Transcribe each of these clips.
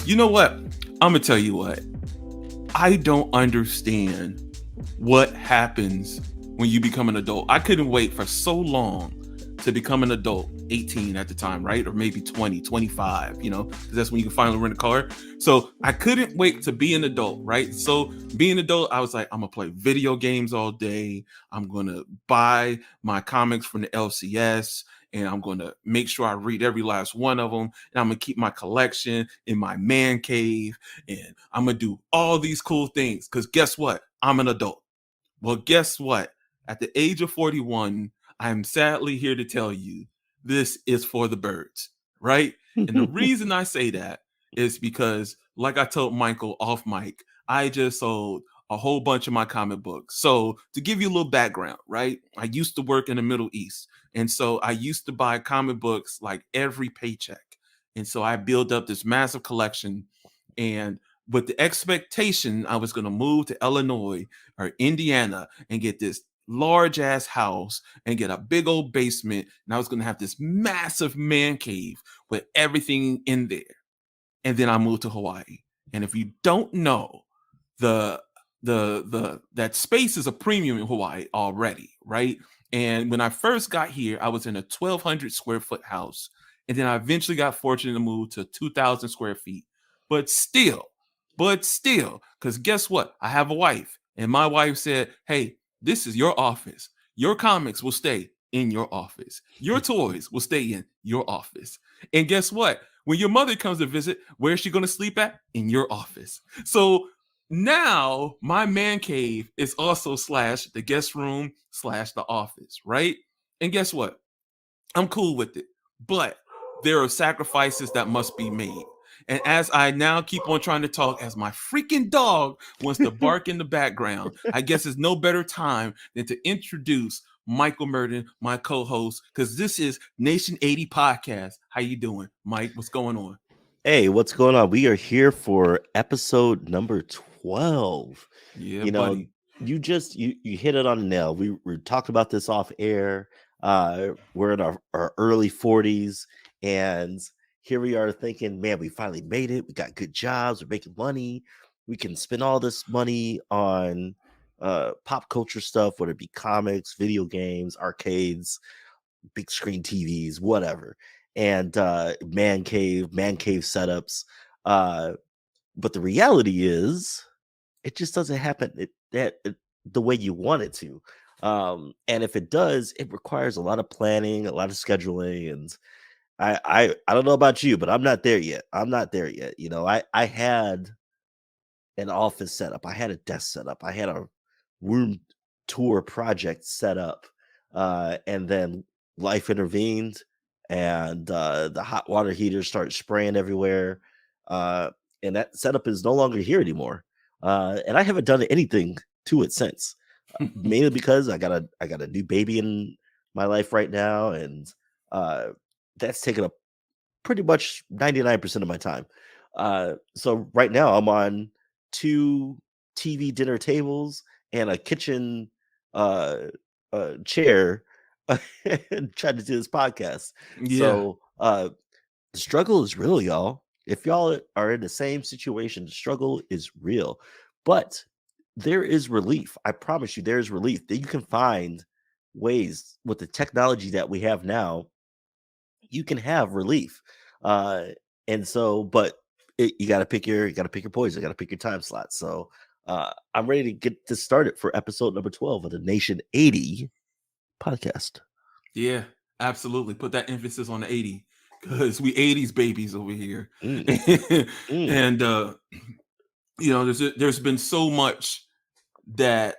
You know what? I'm gonna tell you what. I don't understand what happens when you become an adult. I couldn't wait for so long to become an adult, 18 at the time, right? Or maybe 20, 25, because that's when you can finally rent a car. So I couldn't wait to be an adult, right? So being an adult, I was like, I'm gonna play video games all day. I'm gonna buy my comics from the LCS. And I'm going to make sure I read every last one of them. And I'm going to keep my collection in my man cave. And I'm going to do all these cool things. Because guess what? I'm an adult. Well, guess what? At the age of 41, I'm sadly here to tell you this is for the birds, right? And the reason I say that is because, like I told Michael off mic, I just sold a whole bunch of my comic books. So, to give you a little background, right? I used to work in the Middle East. And so I used to buy comic books like every paycheck. And so I built up this massive collection. And with the expectation I was going to move to Illinois or Indiana and get this large ass house and get a big old basement. And I was going to have this massive man cave with everything in there. And then I moved to Hawaii. And if you don't know, the that space is a premium in Hawaii already, right? And when I first got here, I was in a 1,200 square foot house. And then I eventually got fortunate to move to 2,000 square feet. But still, because guess what? I have a wife. And my wife said, hey, this is your office. Your comics will stay in your office. Your toys will stay in your office. And guess what? When your mother comes to visit, where's she going to sleep at? In your office. So now my man cave is also slash the guest room slash the office, right? And guess what? I'm cool with it. But there are sacrifices that must be made. And as I now keep on trying to talk, as my freaking dog wants to bark in the background, I guess it's no better time than to introduce Michael Merton, my co-host, because this is Nation80 podcast. How you doing, Mike? What's going on? Hey, what's going on? We are here for episode number 12. Yeah, You know, buddy. you hit it on the nail. We talked about this off air. We're in our early 40s, and here we are thinking, man, we finally made it. We got good jobs, we're making money. We can spend all this money on pop culture stuff, whether it be comics, video games, arcades, big screen TVs, whatever, and man cave setups. Uh, but the reality is, it just doesn't happen the way you want it to. And if it does, it requires a lot of planning, a lot of scheduling, and I don't know about you, but I'm not there yet. I'm not there yet. I had an office set up, I had a desk set up, I had a room tour project set up, and then life intervened, and the hot water heaters started spraying everywhere, uh, and that setup is no longer here anymore. And I haven't done anything to it since, mainly because I got a new baby in my life right now, and uh, that's taken up pretty much 99% of my time. So right now I'm on two TV dinner tables and a kitchen uh, chair trying to do this podcast. Yeah. So the struggle is real, y'all. If y'all are in the same situation, the struggle is real. But there is relief. I promise you, there is relief that you can find ways with the technology that we have now. You can have relief. Uh, and so, but you got to pick your poison. You got to pick your time slot. So I'm ready to get this started for episode number 12 of the Nation80 podcast. Yeah, absolutely. Put that emphasis on the 80 because we 80s babies over here. Mm, mm. And there's been so much that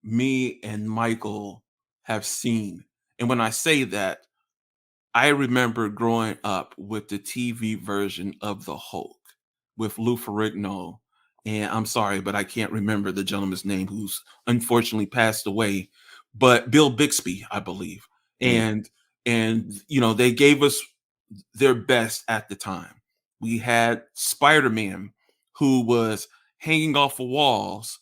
me and Michael have seen. And when I say that, I remember growing up with the TV version of the Hulk with Lou Ferrigno. And I'm sorry, but I can't remember the gentleman's name who's unfortunately passed away, but Bill Bixby, I believe. Mm. And they gave us their best at the time. We had Spider-Man who was hanging off of walls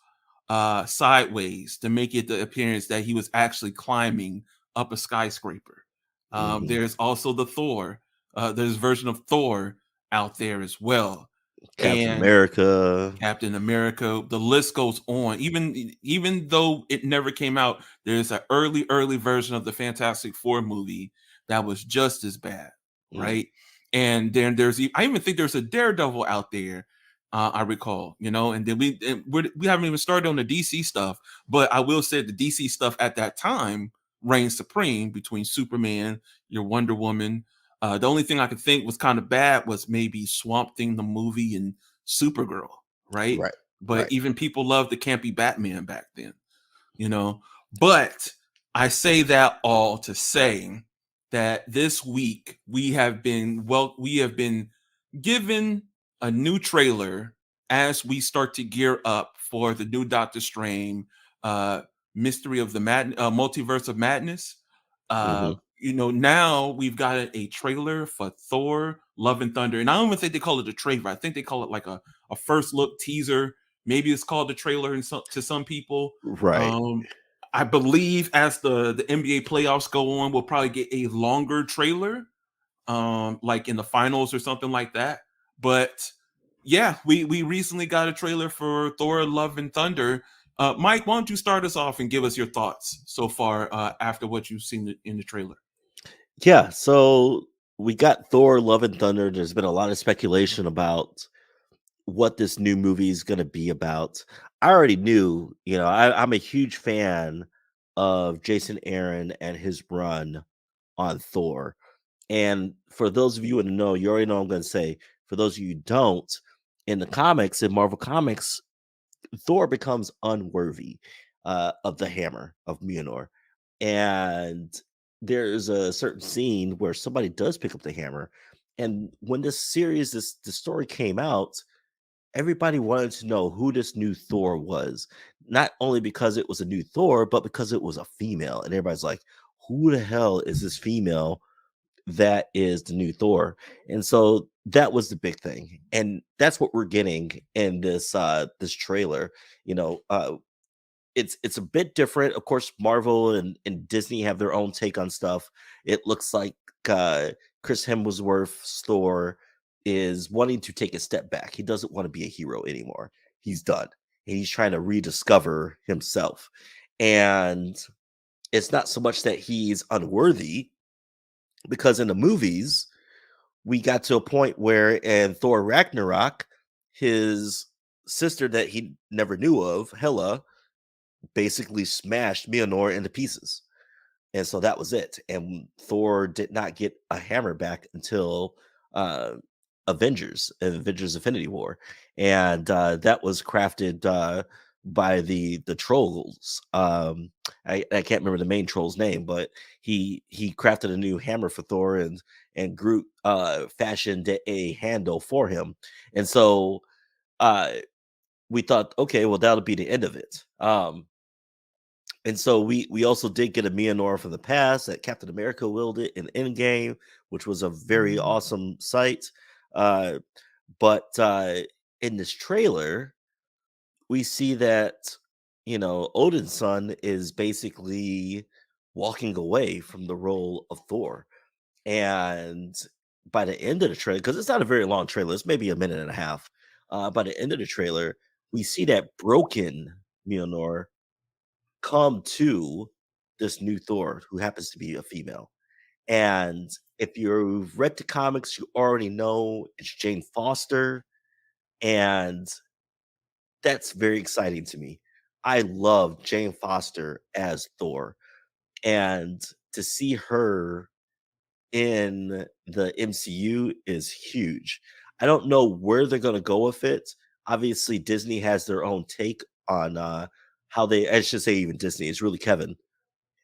sideways to make it the appearance that he was actually climbing up a skyscraper. Mhm. There's also the Thor. There's a version of Thor out there as well. Captain and America. Captain America. The list goes on. Even though it never came out, there's an early version of the Fantastic Four movie that was just as bad, Mm, right? And then I even think there's a Daredevil out there. I recall, and then we haven't even started on the DC stuff, but I will say the DC stuff at that time reigned supreme between Superman, your Wonder Woman. The only thing I could think was kind of bad was maybe Swamp Thing the movie and Supergirl, right? right, But right. even people loved the campy Batman back then, you know. But I say that all to say that this week we have been given a new trailer as we start to gear up for the new Doctor Strange, uh, Mystery of the Multiverse of Madness. Hmm. Now we've got a trailer for Thor: Love and Thunder, and I don't even think they call it a trailer. I think they call it like a first look teaser. Maybe it's called the trailer to some people. Right. Um, I believe as the NBA playoffs go on, we'll probably get a longer trailer, like in the finals or something like that. But yeah, we recently got a trailer for Thor: Love and Thunder. Mike, why don't you start us off and give us your thoughts so far after what you've seen in the trailer? Yeah. So we got Thor: Love and Thunder. There's been a lot of speculation about what this new movie is going to be about. I already knew, I'm a huge fan of Jason Aaron and his run on Thor. And for those of you who know, you already know what I'm going to say. For those of you who don't, in the comics, in Marvel Comics, Thor becomes unworthy of the hammer of Mjolnir. And there's a certain scene where somebody does pick up the hammer. And when this story came out, everybody wanted to know who this new Thor was. Not only because it was a new Thor, but because it was a female. And everybody's like, who the hell is this female that is the new Thor? And so that was the big thing. And that's what we're getting in this trailer. You know, it's a bit different. Of course, Marvel and Disney have their own take on stuff. It looks like uh Chris Hemsworth's Thor is wanting to take a step back. He doesn't want to be a hero anymore. He's done. And he's trying to rediscover himself. And it's not so much that he's unworthy, because in the movies, we got to a point where in Thor Ragnarok, his sister that he never knew of, Hela, basically smashed Mjolnir into pieces. And so that was it. And Thor did not get a hammer back until uh, Avengers Infinity War. And that was crafted by the trolls. I can't remember the main troll's name, but he crafted a new hammer for Thor, and Groot fashioned a handle for him. And so uh, we thought, okay, well, that'll be the end of it. And so we also did get a Mjolnir from the past that Captain America wielded in Endgame, which was a very awesome sight. Uh, but in this trailer, we see that Odin's son is basically walking away from the role of Thor, and by the end of the trailer, because it's not a very long trailer, it's maybe a minute and a half. By the end of the trailer, we see that broken Mjolnir come to this new Thor who happens to be a female. And if you've read the comics, you already know it's Jane Foster, and that's very exciting to me. I love Jane Foster as Thor, and to see her in the MCU is huge. I don't know where they're going to go with it. Obviously, Disney has their own take on how they, I should say, even Disney, it's really Kevin,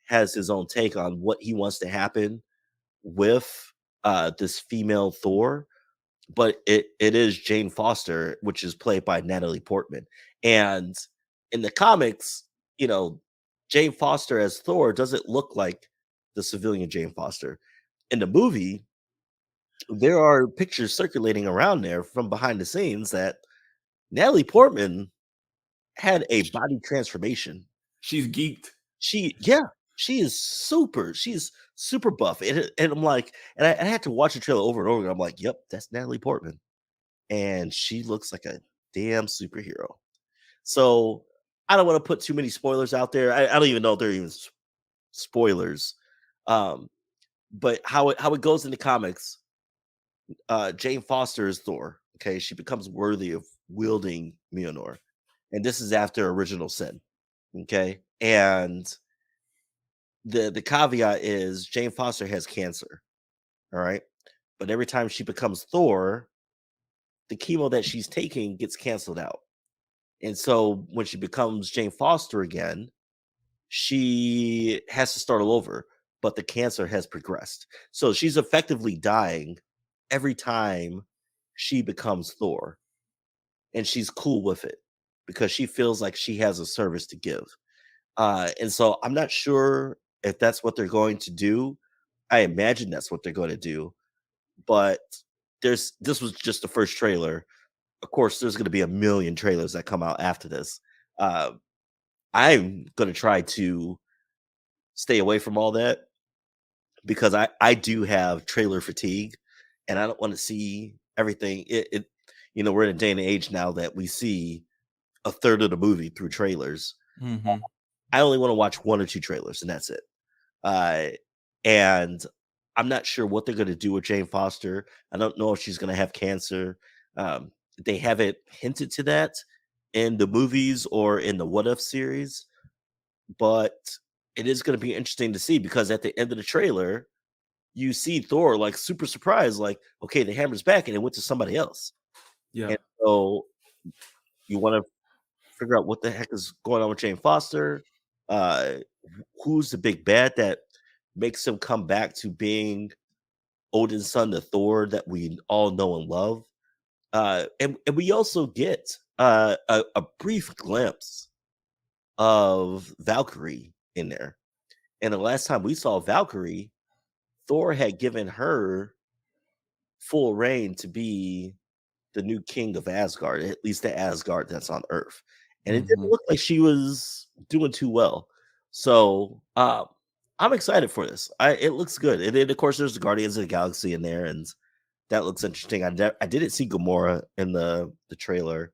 has his own take on what he wants to happen with this female Thor, but it is Jane Foster, which is played by Natalie Portman. And in the comics, you know, Jane Foster as Thor doesn't look like the civilian Jane Foster. In the movie, there are pictures circulating around there from behind the scenes that Natalie Portman had a body transformation. She's geeked. Yeah, she's super buff. And I'm like, and I had to watch the trailer over and over again. I'm like, yep, that's Natalie Portman. and she looks like a damn superhero. So I don't want to put too many spoilers out there. I don't even know if they're even spoilers. Um, but how it goes in the comics, Jane Foster is Thor. Okay, she becomes worthy of wielding Mjolnir, and this is after Original Sin. Okay, and the caveat is Jane Foster has cancer. All right, but every time she becomes Thor, the chemo that she's taking gets canceled out, and so when she becomes Jane Foster again, she has to start all over. But the cancer has progressed, so she's effectively dying every time she becomes Thor, and she's cool with it because she feels like she has a service to give. And so I'm not sure if that's what they're going to do. I imagine that's what they're going to do, but this was just the first trailer. Of course, there's going to be a million trailers that come out after this. Uh, I'm going to try to stay away from all that because I do have trailer fatigue, and I don't want to see everything. We're in a day and age now that we see a third of the movie through trailers. Mm-hmm. I only want to watch one or two trailers, and that's it. Uh, and I'm not sure what they're going to do with Jane Foster. I don't know if she's going to have cancer. They haven't hinted to that in the movies or in the What If series, but it is going to be interesting to see because at the end of the trailer, you see Thor like super surprised, like, okay, the hammer's back and it went to somebody else. Yeah. And so you want to figure out what the heck is going on with Jane Foster. Uh, who's the big bad that makes him come back to being Odin's son, the Thor that we all know and love? And we also get a brief glimpse of Valkyrie in there. And the last time we saw Valkyrie, Thor had given her full reign to be the new king of Asgard, at least the Asgard that's on Earth. And it didn't Mm-hmm. look like she was doing too well. So I'm excited for this. It looks good. And then of course there's the Guardians of the Galaxy in there, and that looks interesting. I didn't see Gamora in the trailer.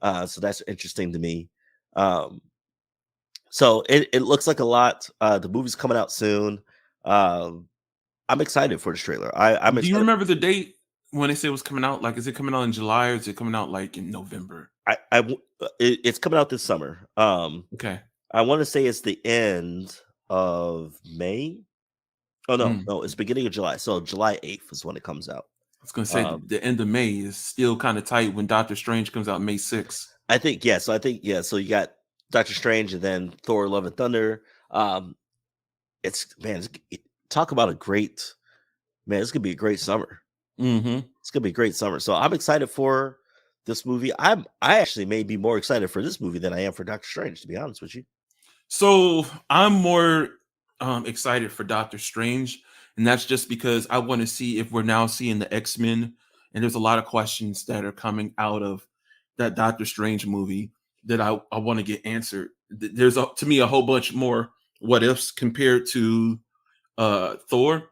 So that's interesting to me. So it looks like a lot. The movie's coming out soon. I'm excited for this trailer. I'm Do you excited. remember the date when they said it was coming out? Like, is it coming out in July or is it coming out like in November? It's coming out this summer. Okay. I want to say it's the end of May. Oh Mm. no, it's beginning of July. So July 8th is when it comes out. I was gonna say the end of May is still kind of tight when Doctor Strange comes out May 6th. I think yeah. So you got Doctor Strange and then Thor: Love and Thunder. Talk about a great man. It's gonna be a great summer. Mm-hmm. It's gonna be a great summer. So I'm excited for this movie. I actually may be more excited for this movie than I am for Doctor Strange, to be honest with you. So I'm more excited for Doctor Strange, and that's just because I want to see if we're now seeing the X-Men, and there's a lot of questions that are coming out of that Doctor Strange movie that I want to get answered. There's to me a whole bunch more what ifs compared to Thor.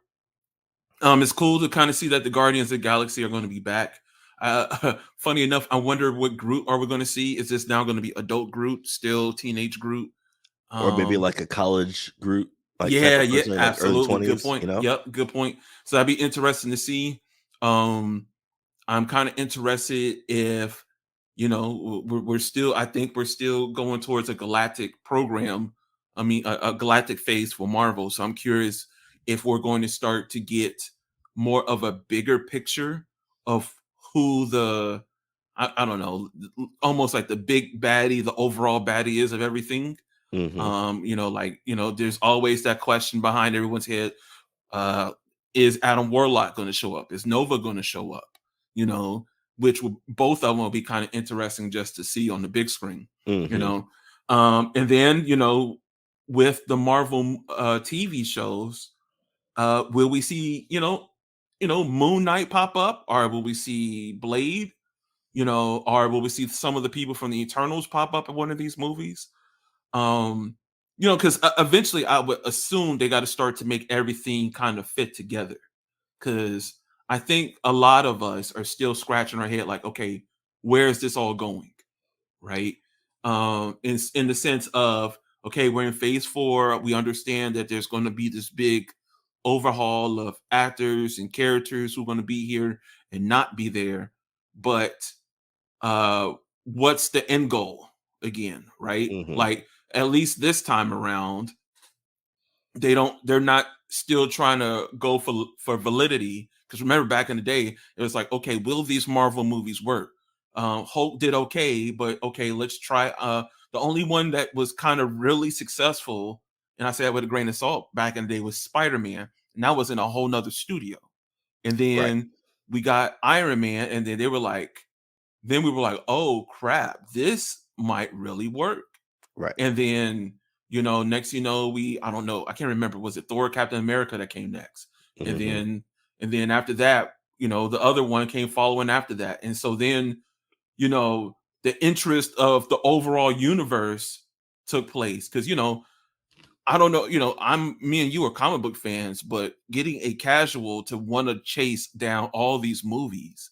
It's cool to kind of see that the Guardians of the Galaxy are going to be back. Funny enough, I wonder what Groot are we going to see? Is this now going to be adult Groot, still teenage Groot? Or maybe like a college group, like type Yeah, of yeah, person in like early absolutely. Good 20s, point. Yep, good point. So that'd be interesting to see. Um, I'm kind of interested if we're still. I think we're still going towards a galactic program. I mean, a galactic phase for Marvel. So I'm curious if we're going to start to get more of a bigger picture of who I don't know, almost like the big baddie, the overall baddie is of everything. Mhm. There's always that question behind everyone's head. Uh, is Adam Warlock going to show up? Is Nova going to show up? You know, which will both of them will be kind of interesting just to see on the big screen. You Mhm. know, and then with the Marvel TV shows, will we see Moon Knight pop up, or will we see Blade? Or will we see some of the people from the Eternals pop up in one of these movies? Because eventually I would assume they got to start to make everything kind of fit together. Because I think a lot of us are still scratching our head like, okay, where is this all going? Right? In the sense of, okay, we're in phase four. We understand that there's going to be this big overhaul of actors and characters who are going to be here and not be there. But uh, what's the end goal again? Right? Hmm. Like, at least this time around, they're not still trying to go for validity, because remember back in the day it was like, okay, will these Marvel movies work? Hulk did okay, but okay, let's try. The only one that was kind of really successful, and I say that with a grain of salt, back in the day was Spider-Man, and that was in a whole nother studio. And Right. then we got Iron Man, and then then we were like, oh crap, this might really work. Right. And then, next, I don't know, I can't remember, was it Thor, Captain America that came next? And Hmm. then after that, the other one came following after that. And so then, you know, the interest of the overall universe took place. Cause I don't know, me and you are comic book fans, but getting a casual to want to chase down all these movies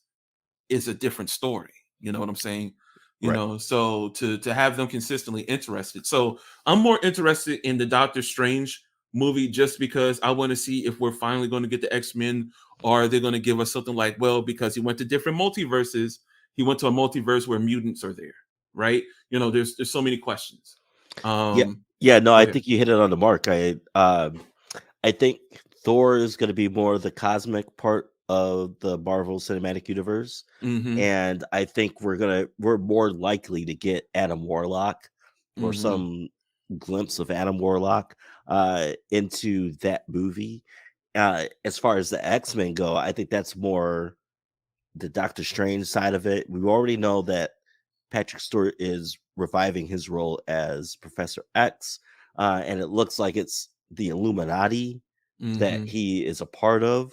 is a different story. You know what I'm saying? Right. So to have them consistently interested. So I'm more interested in the Doctor Strange movie just because I want to see if we're finally going to get the X-Men, or are they going to give us something like, well, because he went to different multiverses, he went to a multiverse where mutants are there, right? There's so many questions. Yeah. Um, Yeah. No, Go I ahead. think you hit it on the mark. I think Thor is going to be more the cosmic part of the Marvel Cinematic Universe, Mm-hmm. and I think we're more likely to get Adam Warlock or Mm-hmm. some glimpse of Adam Warlock into that movie. As far as the X-Men go, I think that's more the Doctor Strange side of it. We already know that Patrick Stewart is reviving his role as Professor X, and it looks like it's the Illuminati that Mm-hmm. he is a part of.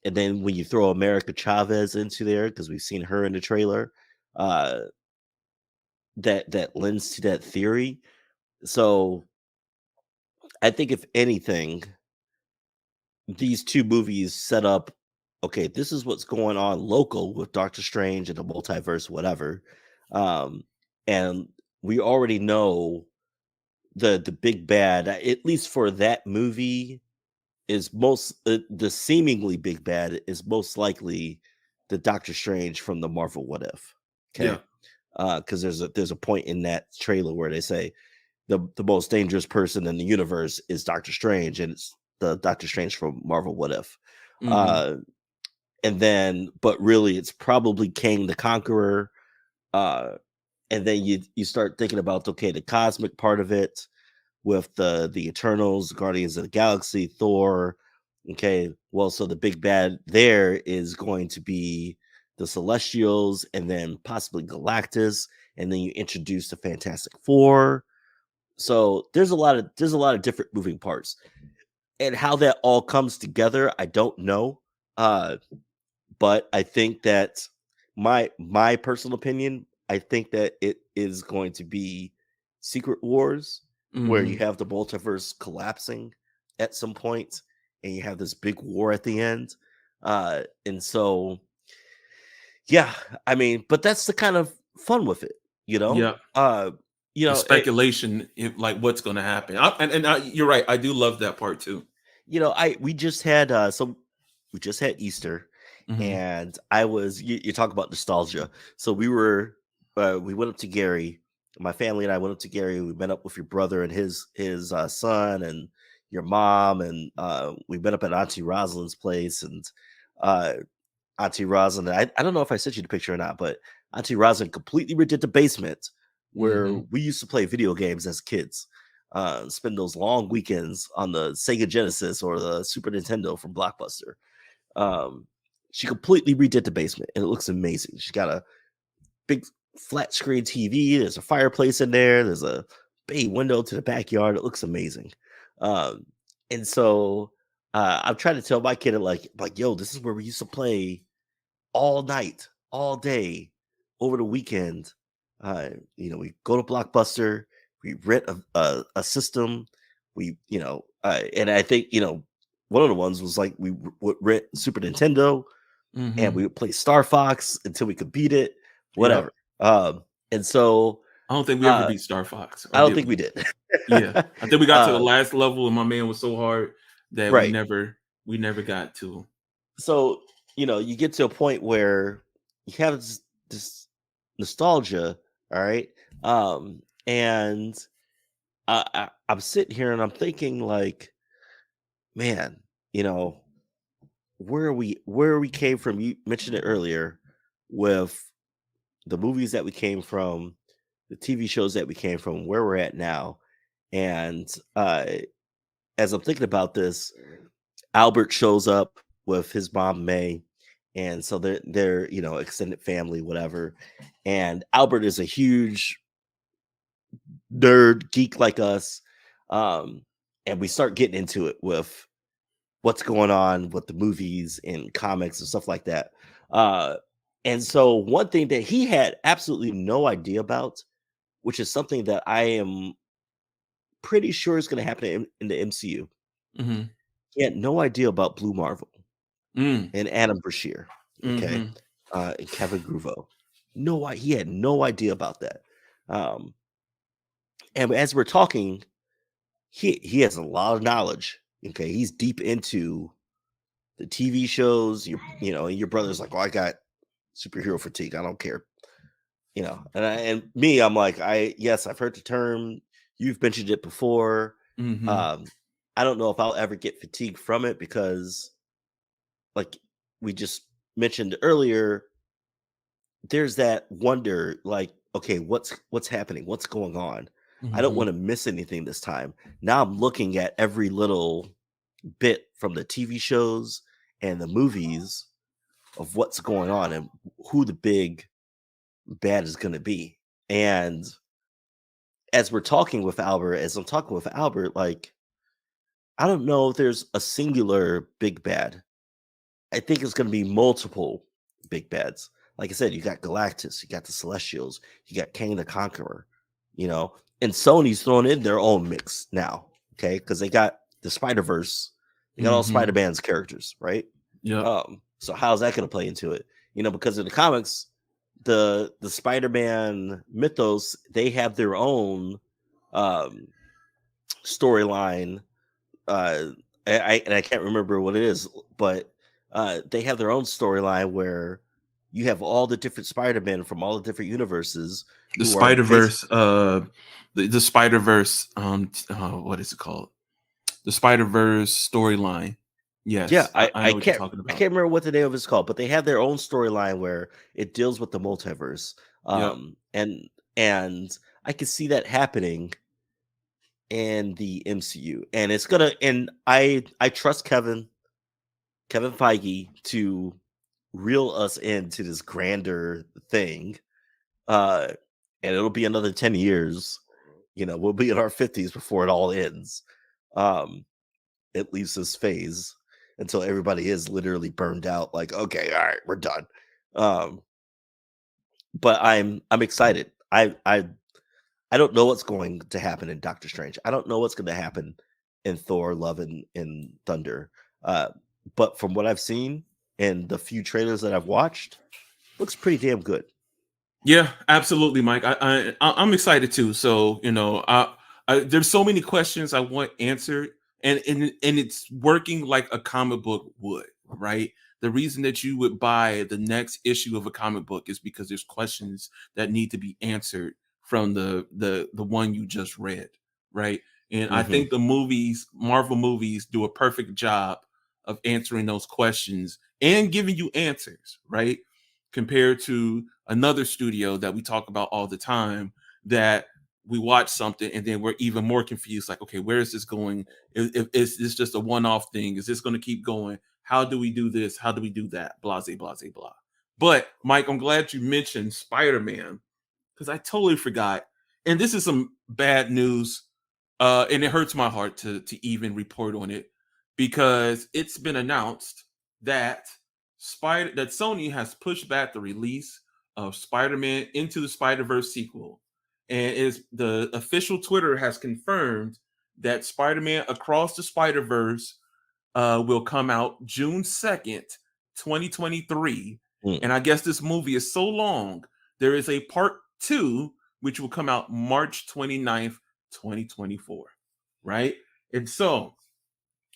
And then when you throw America Chavez into there, because we've seen her in the trailer, uh, that lends to that theory. So I think if anything, these two movies set up, okay, this is what's going on local with Doctor Strange and the multiverse, whatever. Um, and we already know the big bad, at least for that movie, is the seemingly big bad is most likely the Doctor Strange from the Marvel What If. Okay. Yeah. Because there's a point in that trailer where they say the most dangerous person in the universe is Doctor Strange, and it's the Doctor Strange from Marvel What If. Mm-hmm. Uh, and then, but really, it's probably Kang the Conqueror. Uh, and then you start thinking about, okay, the cosmic part of it with the Eternals, Guardians of the Galaxy, Thor. Okay, well, so the big bad there is going to be the Celestials, and then possibly Galactus, and then you introduce the Fantastic Four. So there's a lot of different moving parts, and how that all comes together, I don't know. Uh, but I think that my personal opinion, I think that it is going to be Secret Wars, where you Mm-hmm. have the multiverse collapsing at some point, and you have this big war at the end. And so, yeah, I mean, but that's the kind of fun with it, you know. Yeah. Uh, you The know, it, speculation, like what's going to happen. You're right. I do love that part too. I we just had we just had Easter, Hmm. and you talk about nostalgia. So we went up to Gary. My family and I went up to Gary. We met up with your brother and his son and your mom, and we met up at Auntie Rosalind's place. And uh, Auntie Rosalind, I don't know if I sent you the picture or not, but Auntie Rosalind completely redid the basement where Hmm. we used to play video games as kids. Spend those long weekends on the Sega Genesis or the Super Nintendo from Blockbuster. Um, she completely redid the basement, and it looks amazing. She's got a big flat screen TV. There's a fireplace in there. There's a bay window to the backyard. It looks amazing. Um, and so I'm trying to tell my kid, like, yo, this is where we used to play all night, all day, over the weekend. We go to Blockbuster, we rent a system. And I think, one of the ones was like we would rent Super Nintendo and we would play Star Fox until we could beat it, Yep. whatever. And so I don't think we ever uh, beat Star Fox, or I don't did think we we? did. Yeah, I think we got to the uh, last level, and my man was so hard that right. we never got to him. So you get to a point where you have this nostalgia, all right, and I'm sitting here and I'm thinking like, man, you know, where we came from. You mentioned it earlier with the movies that we came from, the TV shows that we came from, where we're at now. And as I'm thinking about this, Albert shows up with his mom May, and so they're extended family, whatever. And Albert is a huge nerd geek like us, um, and we start getting into it with what's going on with the movies and comics and stuff like that. Uh, and so one thing that he had absolutely no idea about, which is something that I am pretty sure is going to happen in the MCU. Mm-hmm. He had no idea about Blue Marvel Mm. and Adam Brashear, okay, Mm-hmm. and Kevin Gruvo. He had no idea about that. Um, and as we're talking, he has a lot of knowledge. Okay, he's deep into the TV shows. And your brother's like, "Oh, I got superhero fatigue. I don't care." And me, I'm like, yes, I've heard the term. You've mentioned it before. Mm-hmm. Um, I don't know if I'll ever get fatigue from it because, like we just mentioned earlier, there's that wonder, like, okay, what's happening? What's going on? I don't Mm-hmm. want to miss anything this time. Now I'm looking at every little bit from the TV shows and the movies of what's going on and who the big bad is going to be. And as I'm talking with Albert, like, I don't know if there's a singular big bad. I think it's going to be multiple big bads. Like I said, you got Galactus, you got the Celestials, you got Kang the Conqueror, and Sony's throwing in their own mix now, okay? Because they got the Spider Verse, they got all Mm-hmm. Spider Man's characters, right? Yep. So how's that going to play into it? Because in the comics, the Spider Man mythos, they have their own um, storyline. Uh, I can't remember what it is, but they have their own storyline where you have all the different Spider-Men from all the different universes The who are Spider based. Verse. The Spider Verse. What is it called? The Spider Verse storyline. Yeah, Yes, I, I I know what you're can't talking I about. can't remember what the name of it's called, but they have their own storyline where it deals with the multiverse. Yep. And I can see that happening in the MCU, and it's gonna. And I trust Kevin Feige to reel us into this grander thing. Uh, and it'll be another 10 years. We'll be in our 50s before it all ends. Um, at least this phase until everybody is literally burned out. Like, okay, all right, we're done. Um, but I'm excited. I don't know what's going to happen in Doctor Strange. I don't know what's going to happen in Thor: Love and Thunder. Uh, but from what I've seen and the few trailers that I've watched, looks pretty damn good. Yeah, absolutely, Mike. I'm excited too. So there's so many questions I want answered, and it's working like a comic book would, right? The reason that you would buy the next issue of a comic book is because there's questions that need to be answered from the one you just read, right? And I Hmm. think the Marvel movies, do a perfect job of answering those questions and giving you answers, right? Compared to another studio that we talk about all the time, that we watch something and then we're even more confused, like, okay, where is this going? Is this just a one-off thing? Is this going to keep going? How do we do this? How do we do that? Blah, blah, blah, blah. But Mike, I'm glad you mentioned Spider-Man, because I totally forgot. And this is some bad news, and it hurts my heart to even report on it, because it's been announced that Sony has pushed back the release of Spider-Man Into the Spider-Verse sequel, and is the official Twitter has confirmed that Spider-Man Across the Spider-Verse will come out June 2nd, 2023. Mm. And I guess this movie is so long, there is a part two, which will come out March 29th, 2024. Right? And so,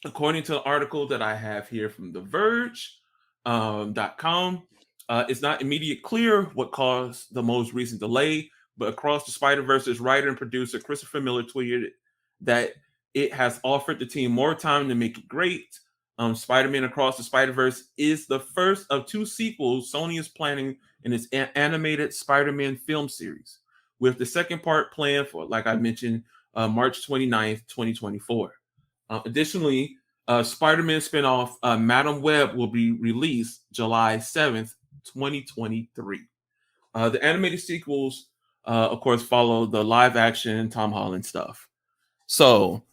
according to the article that I have here from The Verge, .com, it's not immediate clear what caused the most recent delay, but Across the Spider-Verse's writer and producer Christopher Miller tweeted that it has offered the team more time to make it great. Spider-Man Across the Spider-Verse is the first of two sequels Sony is planning in its animated Spider-Man film series, with the second part planned for, like I mentioned, March 29th, 2024. Additionally, Spider-Man spinoff Madam Web will be released July 7th, 2023. The animated sequels, of course, follow the live action Tom Holland stuff. So,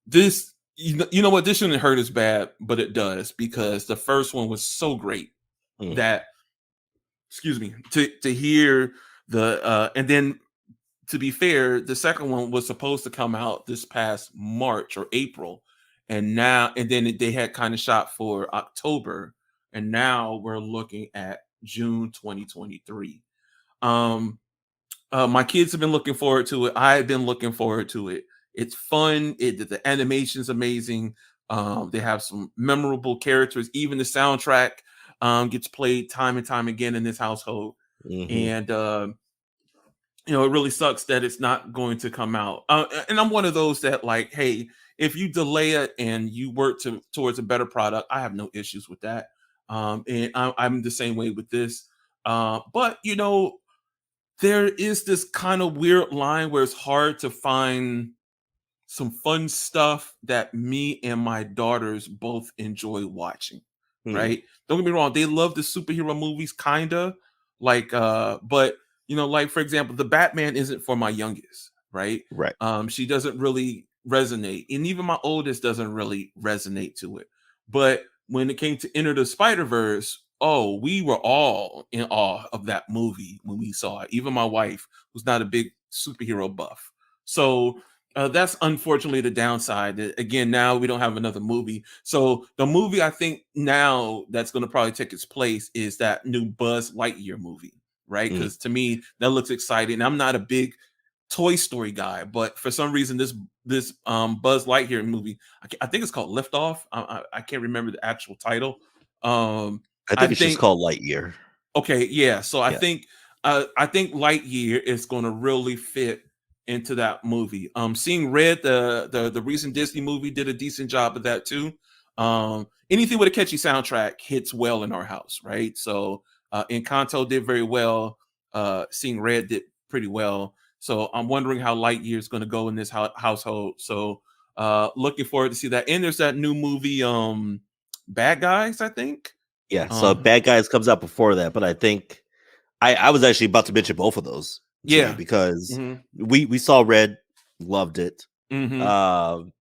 this, you know what? This shouldn't hurt as bad, but it does, because the first one was so great that, excuse me, to hear the, and then, to be fair, the second one was supposed to come out this past March or April, and then they had kind of shot for October, and now we're looking at June 2023. My kids have been looking forward to it. I've been looking forward to it. It's fun. The animation's amazing. They have some memorable characters. Even the soundtrack gets played time and time again in this household, and it really sucks that it's not going to come out. And I'm one of those that, like, hey, if you delay it and you work towards a better product, I have no issues with that. And I'm the same way with this. But there is this kind of weird line where it's hard to find some fun stuff that me and my daughters both enjoy watching. Right? Don't get me wrong, they love the superhero movies, kinda. But like, for example, the Batman isn't for my youngest, right? Right. She doesn't really resonate, and even my oldest doesn't really resonate to it. But when it came to Enter the Spider-Verse, oh, we were all in awe of that movie when we saw it. Even my wife, who's not a big superhero buff. So that's unfortunately the downside. Again, now we don't have another movie. So the movie I think now that's going to probably take its place is that new Buzz Lightyear movie, right? Because to me, that looks exciting. I'm not a big Toy Story guy, but for some reason, this Buzz Lightyear movie, I think it's called Liftoff. I can't remember the actual title. I think it's just called Lightyear. Okay, yeah. So I think Lightyear is going to really fit into that movie. Seeing Red, the recent Disney movie, did a decent job of that too. Anything with a catchy soundtrack hits well in our house, right? So Encanto did very well. Seeing Red did pretty well. So I'm wondering how Lightyear is going to go in this household. So looking forward to see that. And there's that new movie, Bad Guys, I think. Yeah, so Bad Guys comes out before that, but I think I was actually about to mention both of those. Yeah, because we saw Red, loved it. And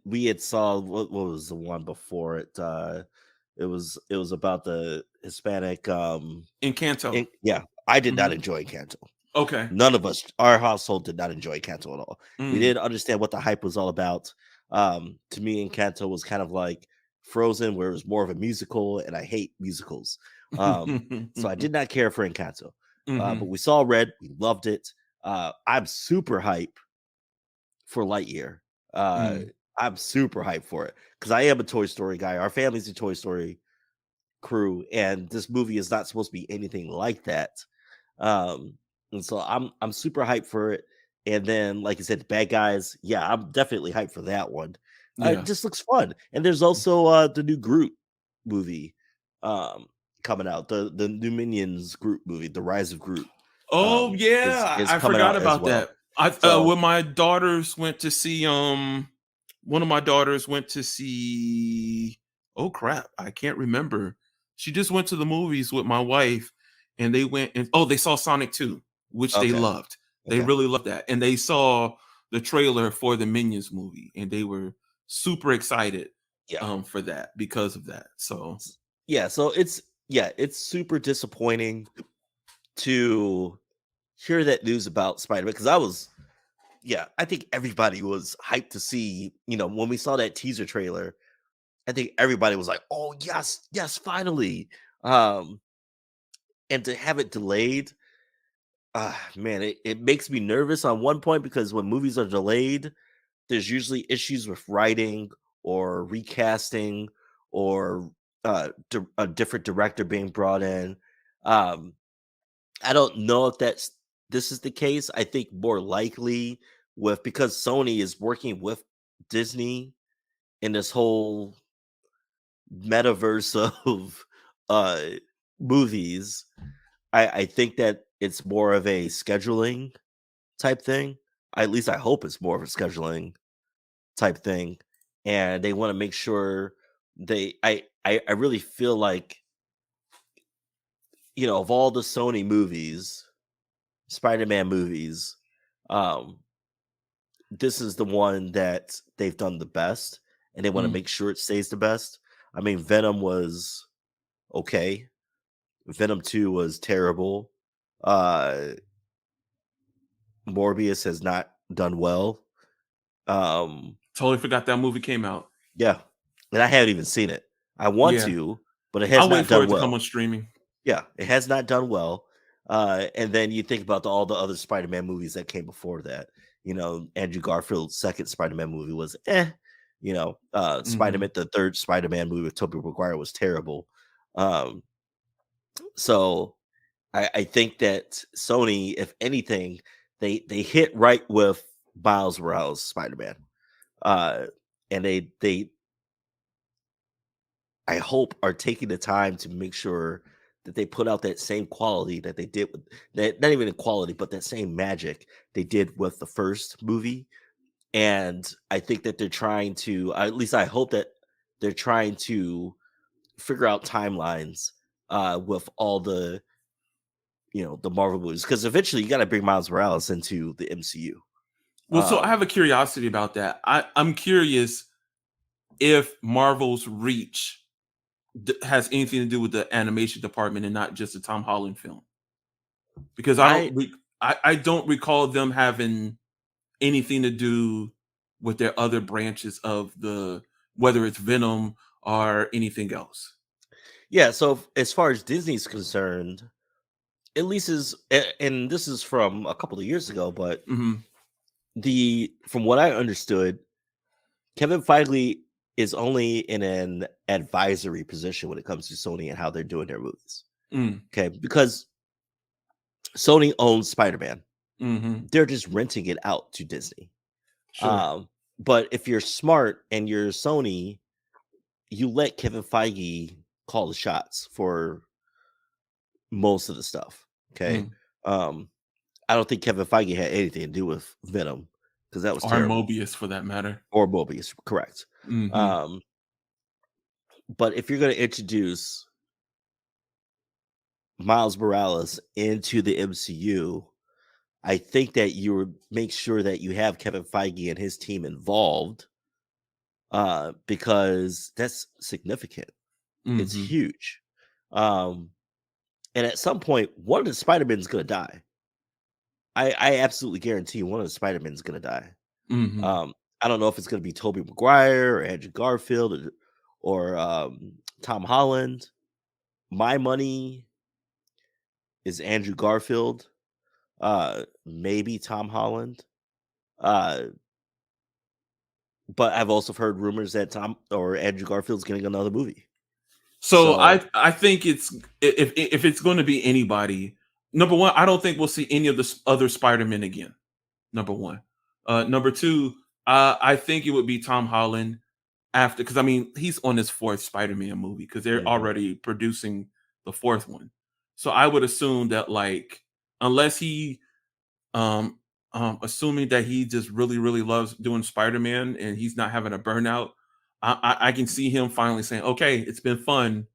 we had saw what was the one before it. It was about the Hispanic Encanto. I did not enjoy Encanto. Okay, none of us, our household, did not enjoy Encanto at all. We didn't understand what the hype was all about. To me, Encanto was kind of like Frozen, where it was more of a musical, and I hate musicals. So I did not care for Encanto. But we saw Red, we loved it. I'm super hype for Lightyear. I'm super hyped for it because I am a Toy Story guy. Our family's a Toy Story crew, and this movie is not supposed to be anything like that. And so I'm super hyped for it. And then, like I said, Bad Guys, yeah, I'm definitely hyped for that one. It just looks fun. And there's also the new Groot movie coming out, the new Minions Groot movie, The Rise of Groot. Oh yeah, is I forgot about that. When my daughters went to see, one of my daughters went to see. Oh crap, I can't remember. She just went to the movies with my wife, and they went and they saw Sonic 2, which they loved. They really loved that, and they saw the trailer for the Minions movie, and they were super excited for that because of that. So so it's super disappointing to hear that news about Spider-Man, because yeah, I think everybody was hyped to see, when we saw that teaser trailer, I think everybody was like, "Oh, yes, yes, finally." Um, and to have it delayed, man, it makes me nervous on one point because when movies are delayed, there's usually issues with writing or recasting or a different director being brought in. Um, I don't know if this is the case. I think more likely because Sony is working with Disney in this whole metaverse of uh movies. I think that it's more of a scheduling type thing. At least I hope it's more of a scheduling type thing. And they want to make sure I really feel like, of all the Sony movies, Spider-Man movies, um, this is the one that they've done the best, and they want to Mm. make sure it stays the best. I mean, Venom was okay. Venom 2 was terrible. Uh Morbius has not done well. Um Totally forgot that movie came out. yeah. And I haven't even seen it. I want Yeah, to, but it has I'll wait not for done it to come well. on streaming. Yeah, it has not done well. And then you think about all the other Spider-Man movies that came before that. Andrew Garfield's second Spider-Man movie was Hmm. Spider-Man, the third Spider-Man movie with Tobey Maguire was terrible. Um, so I think that Sony, if anything, they hit right with Miles Morales Spider-Man. Uh, and they I hope are taking the time to make sure that they put out that same quality that they did with that, not even the quality, but that same magic they did with the first movie. And I think that they're trying to, at least I hope that they're trying to figure out timelines with all the Marvel movies, because eventually you got to bring Miles Morales into the MCU. Well, so I have Um, a curiosity about that. I'm curious if Marvel's reach has anything to do with the animation department and not just the Tom Holland film, because I I don't recall them having anything to do with their other branches of the, whether it's Venom or anything else. Yeah, so as far as Disney's concerned, at least and this is from a couple of years ago, but Hmm. the from what I understood, Kevin Feige is only in an advisory position when it comes to Sony and how they're doing their movies. Mm. Okay, because Sony owns Spider-Man. Hmm. They're just renting it out to Disney. Sure. Um, but if you're smart and you're Sony, you let Kevin Feige call the shots for most of the stuff. Okay. Mm. Um, I don't think Kevin Feige had anything to do with Venom because that was Or terrible. Mobius, for that matter. Or Mobius, correct. Hmm. Um, but if you're going to introduce Miles Morales into the MCU, I think that you would make sure that you have Kevin Feige and his team involved, because that's significant. It's Hmm. huge. Um, and at some point, one of the Spider-Men's going to die. I absolutely guarantee one of the Spider-Men's going to die. Hmm. I don't know if it's going to be Tobey Maguire or Andrew Garfield or Tom Holland. My money is Andrew Garfield, maybe Tom Holland. Uh, but I've also heard rumors that Tom or Andrew Garfield's getting another movie. So So, I think it's, if it's going to be anybody, number one, I don't think we'll see any of the other Spider-Men again. Number one. Number two, I think it would be Tom Holland after, because I mean he's on his fourth Spider-Man movie because they're mhm, already producing the fourth one. So I would assume that, like, unless he um assuming that he just really really loves doing Spider-Man and he's not having a burnout, I can see him finally saying, okay, it's been fun.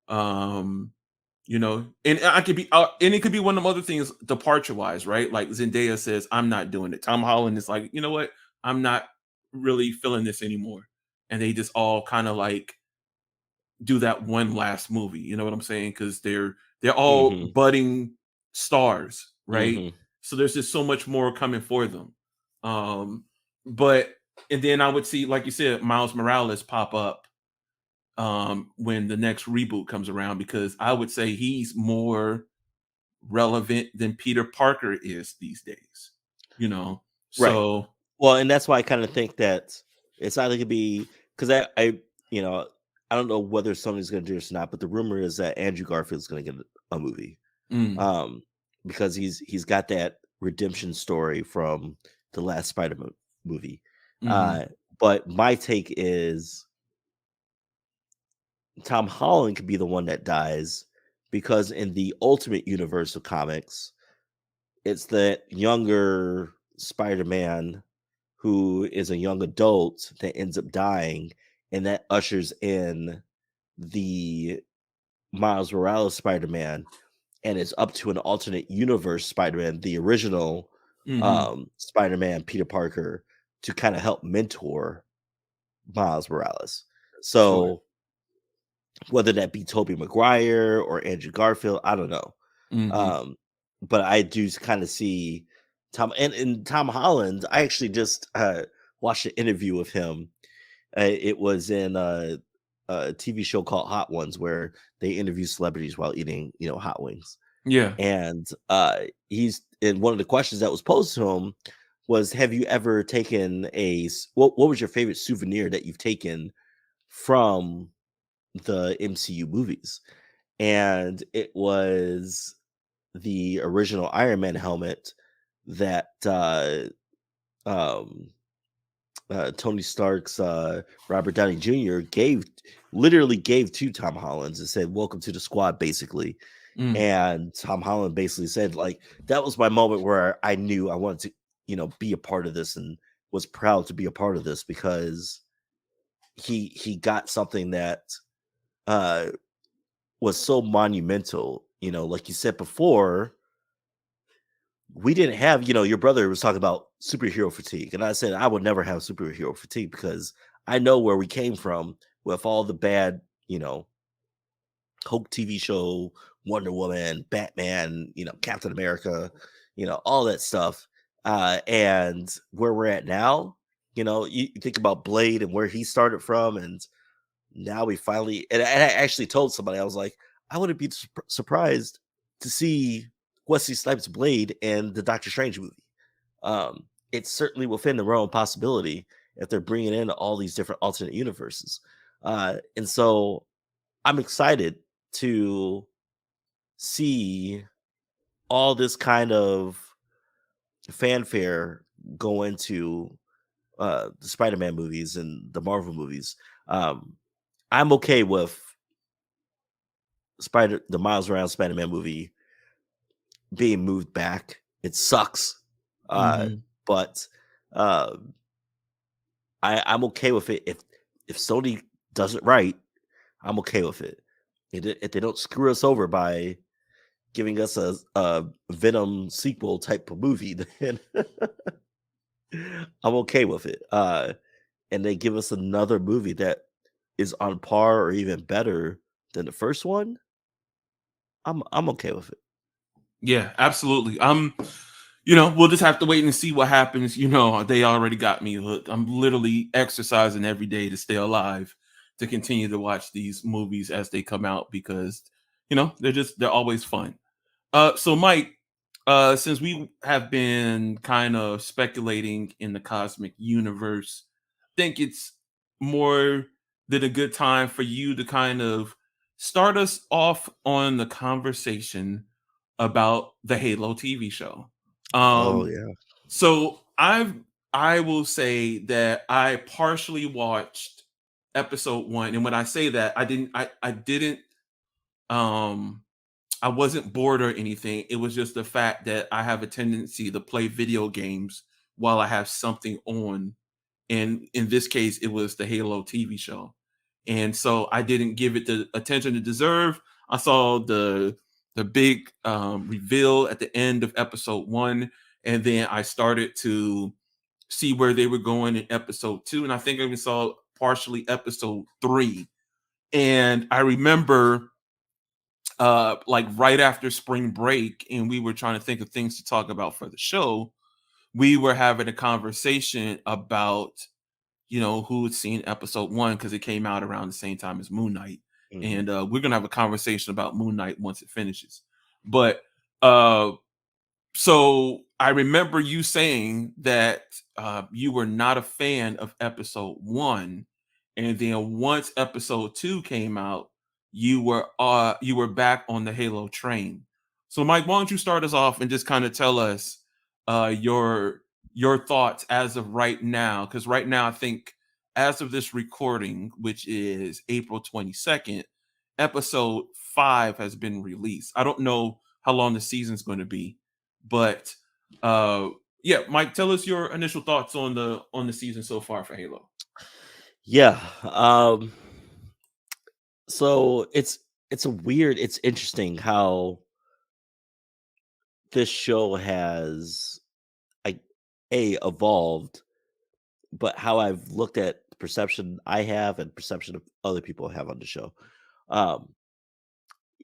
um and I could be, and it could be one of them other things departure wise, right? Like Zendaya says, I'm not doing it. Tom Holland is like, you know what, I'm not really feeling this anymore, and they just all kind of like do that one last movie, you know what I'm saying? Because they're all mhm, budding stars, right? mhm. So there's just so much more coming for them. Um, but and then I would see, like you said, Miles Morales pop up when the next reboot comes around, because I would say he's more relevant than Peter Parker is these days. You know, Right. so Well, and that's why I kind of think that it's either gonna be because you know, I don't know whether Sony's gonna do this or not, but the rumor is that Andrew Garfield's gonna get a movie. mm, Um, because he's got that redemption story from the last Spider-Man movie. hmm But my take is Tom Holland could be the one that dies because in the Ultimate Universe of comics, it's the younger Spider-Man who is a young adult that ends up dying, and that ushers in the Miles Morales Spider-Man, and it's up to an alternate universe Spider-Man, the original hmm Spider-Man, Peter Parker, to kind of help mentor Miles Morales. sure. So whether that be Tobey Maguire or Andrew Garfield, I don't know. hmm Um, but I do kind of see Tom and Tom Holland. I actually just watched an interview with him. It was in a TV show called Hot Ones, where they interview celebrities while eating, hot wings. Yeah. And he's and one of the questions that was posed to him was, "Have you ever taken what was your favorite souvenir that you've taken from the MCU movies?" And it was the original Iron Man helmet that um, Tony Stark's Robert Downey Jr. literally gave to Tom Holland and said, "Welcome to the squad," basically. Mm. And Tom Holland basically said, like, that was my moment where I knew I wanted to, be a part of this, and was proud to be a part of this, because he got something that uh was so monumental. Like you said before, we didn't have, your brother was talking about superhero fatigue. And I said, I would never have superhero fatigue because I know where we came from with all the bad, Hulk TV show, Wonder Woman, Batman, Captain America, all that stuff. And where we're at now, you think about Blade and where he started from. And now we finally, and I actually told somebody, I was like, I wouldn't be surprised to see Wesley Snipes' Blade and the Doctor Strange movie. It's certainly within the realm of possibility if they're bringing in all these different alternate universes. And so I'm excited to see all this kind of fanfare go into the Spider-Man movies and the Marvel movies. I'm okay with the Miles Morales Spider-Man movie being moved back. It sucks, hmm but uh, I'm okay with it if Sony does it right. I'm okay with it. If they don't screw us over by giving us a Venom sequel type of movie, then I'm okay with it. And they give us another movie that is on par or even better than the first one, I'm okay with it. Yeah, absolutely. We'll just have to wait and see what happens. They already got me hooked. I'm literally exercising every day to stay alive, to continue to watch these movies as they come out, because they're always fun. So Mike, since we have been kind of speculating in the cosmic universe, I think it's more than a good time for you to kind of start us off on the conversation about the Halo TV show. Oh Um, yeah. so I will say that I partially watched episode one, and when I say that, I didn't um I wasn't bored or anything. It was just the fact that I have a tendency to play video games while I have something on. And in this case, it was the Halo TV show. And so I didn't give it the attention it deserved. I saw the big reveal at the end of episode one, and then I started to see where they were going in episode two. And I think I even saw partially episode three. And I remember like right after spring break, and we were trying to think of things to talk about for the show, we were having a conversation about, who had seen episode one because it came out around the same time as Moon Knight, Mhm. and we're gonna have a conversation about Moon Knight once it finishes. But uh, so I remember you saying that you were not a fan of episode one, and then once episode two came out, you were back on the Halo train. So Mike, why don't you start us off and just kind of tell us your thoughts as of right now? Because right now, I think as of this recording, which is April 22nd, episode five has been released. I don't know how long the season's going to be, but uh yeah, Mike, tell us your initial thoughts on the season so far for Halo. Yeah. So it's interesting how this show has I evolved, but how I've looked at the perception I have and perception of other people have on the show. Um,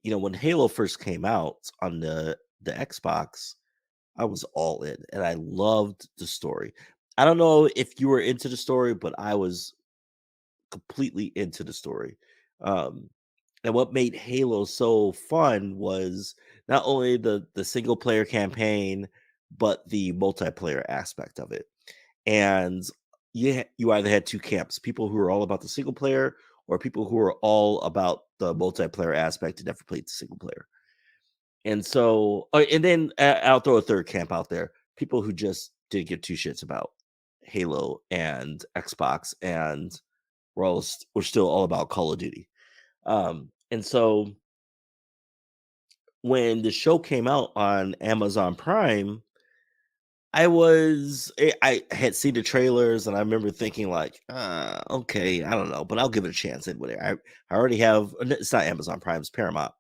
when Halo first came out on the Xbox, I was all in and I loved the story. I don't know if you were into the story, but I was completely into the story. Um, and what made Halo so fun was not only the single player campaign, but the multiplayer aspect of it. And you either had two camps: people who were all about the single player, or people who were all about the multiplayer aspect and never played the single player. And so, and then I'll throw a third camp out there: people who just didn't give two shits about Halo and Xbox, and we're still all about Call of Duty. And so when the show came out on Amazon Prime, I had seen the trailers and I remember thinking like, okay, I don't know, but I'll give it a chance anyway. I already have, it's not Amazon Prime, it's Paramount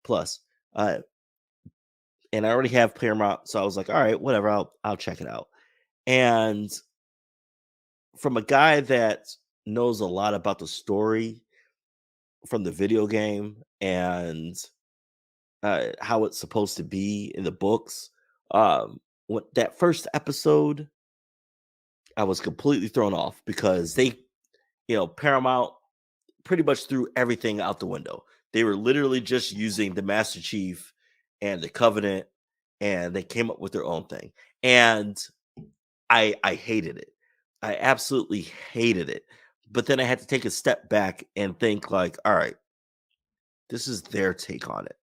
Plus. Uh and I already have Paramount, so I was like, all right, whatever, I'll check it out. And from a guy that knows a lot about the story from the video game and how it's supposed to be in the books. What that first episode, I was completely thrown off because Paramount pretty much threw everything out the window. They were literally just using the Master Chief and the Covenant, and they came up with their own thing. And I hated it. I absolutely hated it. But then I had to take a step back and think like, all right, this is their take on it.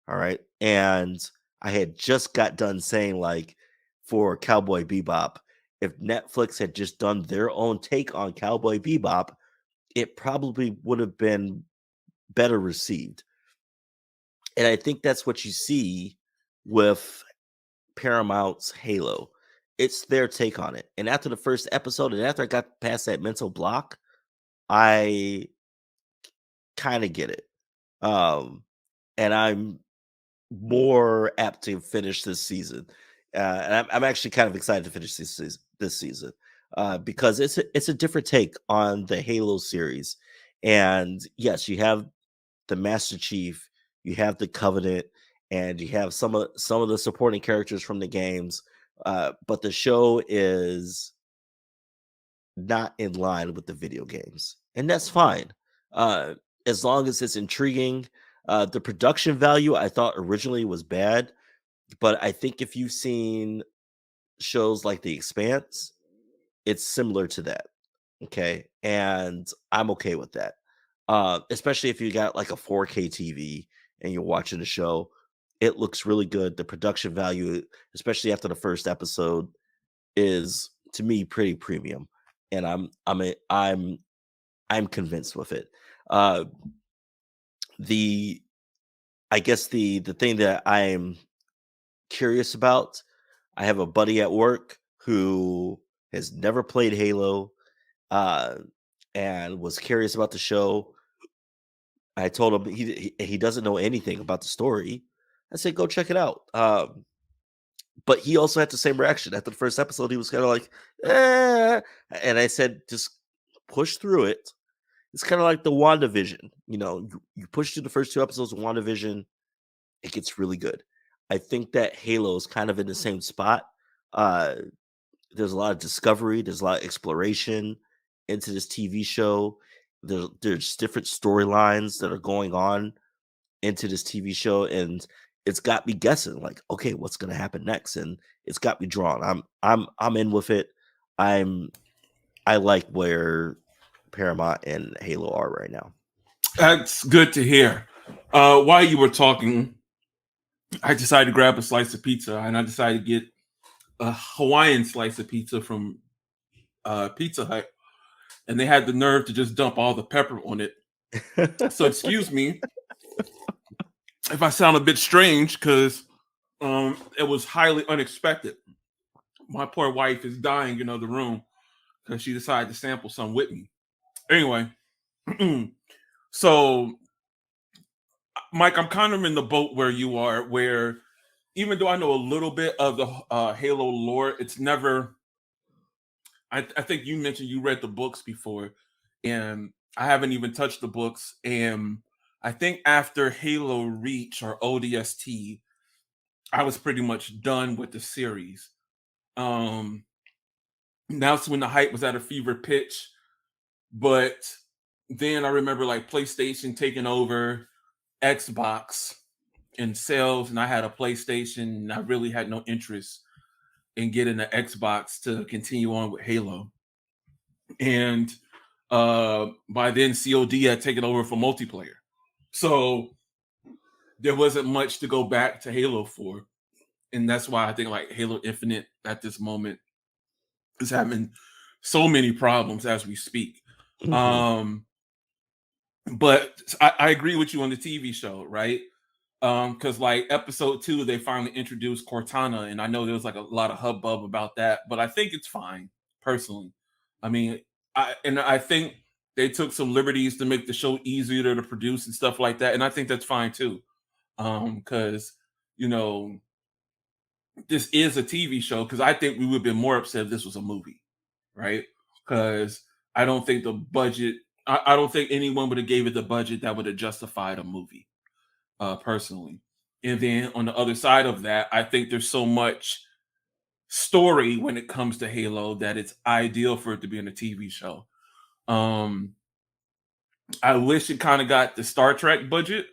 All right. And I had just got done saying, like, for Cowboy Bebop, if Netflix had just done their own take on Cowboy Bebop, it probably would have been better received. And I think that's what you see with Paramount's Halo. It's their take on it. And after the first episode, and after I got past that mental block, I kind of get it. And I'm more apt to finish this season. And I'm actually kind of excited to finish this season because it's a different take on the Halo series. And yes, you have the Master Chief, you have the Covenant, and you have some of the supporting characters from the games. But the show is not in line with the video games, and that's fine. Uh, as long as it's intriguing. The production value I thought originally was bad, but I think if you've seen shows like The Expanse, it's similar to that. Okay. And I'm okay with that. Especially if you got like a 4K TV and you're watching the show, it looks really good. The production value, especially after the first episode, is to me pretty premium. And I'm convinced with it. Uh the I guess the thing that I'm curious about, I have a buddy at work who has never played Halo, uh, and was curious about the show. I told him he doesn't know anything about the story. I said, "Go check it out." But he also had the same reaction after the first episode. He was kind of like, "Eh," and I said, "Just push through it." It's kind of like the WandaVision. You push through the first two episodes of WandaVision, it gets really good. I think that Halo is kind of in the same spot. Uh, there's a lot of discovery. There's a lot of exploration into this TV show. There's different storylines that are going on into this TV show, and it's got me guessing, like, okay, what's gonna happen next? And it's got me drawn. I'm in with it. I like where Paramount and Halo are right now. That's good to hear. While you were talking, I decided to grab a slice of pizza, and I decided to get a Hawaiian slice of pizza from Pizza Hut, and they had the nerve to just dump all the pepper on it. So excuse me if I sound a bit strange, because it was highly unexpected. My poor wife is dying in the room because she decided to sample some with me. Anyway, so Mike, I'm kind of in the boat where you are, where even though I know a little bit of the Halo lore, it's never. I think you mentioned you read the books before, and I haven't even touched the books. And I think after Halo Reach or ODST, I was pretty much done with the series. Um, that's when the hype was at a fever pitch. But then I remember like PlayStation taking over Xbox in sales, and I had a PlayStation, and I really had no interest in getting an Xbox to continue on with Halo. And by then, COD had taken over for multiplayer, so there wasn't much to go back to Halo for, and that's why I think like Halo Infinite at this moment is having so many problems as we speak. Mhm. Um, but I agree with you on the TV show, right? Because like episode 2, they finally introduced Cortana, and I know there was like a lot of hubbub about that, but I think it's fine personally. I mean, I think they took some liberties to make the show easier to produce and stuff like that, and I think that's fine too. Because you know this is a TV show. Because I think we would have been more upset if this was a movie, right? Because I don't think the budget. I don't think anyone would have gave it the budget that would have justified a movie personally. And then on the other side of that, I think there's so much story when it comes to Halo that it's ideal for it to be in a TV show. Um, I wish it kind of got the Star Trek budget,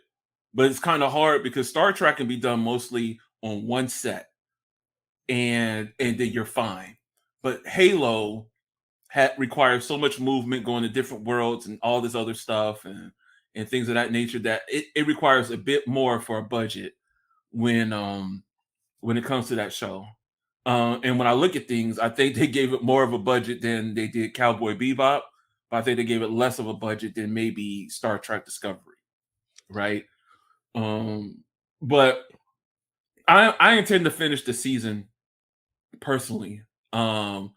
but it's kind of hard because Star Trek can be done mostly on one set, and then you're fine. But Halo requires so much movement, going to different worlds and all this other stuff, and things of that nature, that it requires a bit more for a budget when when it comes to that show. And when I look at things, I think they gave it more of a budget than they did Cowboy Bebop, but I think they gave it less of a budget than maybe Star Trek Discovery, right? But I intend to finish the season personally. I'm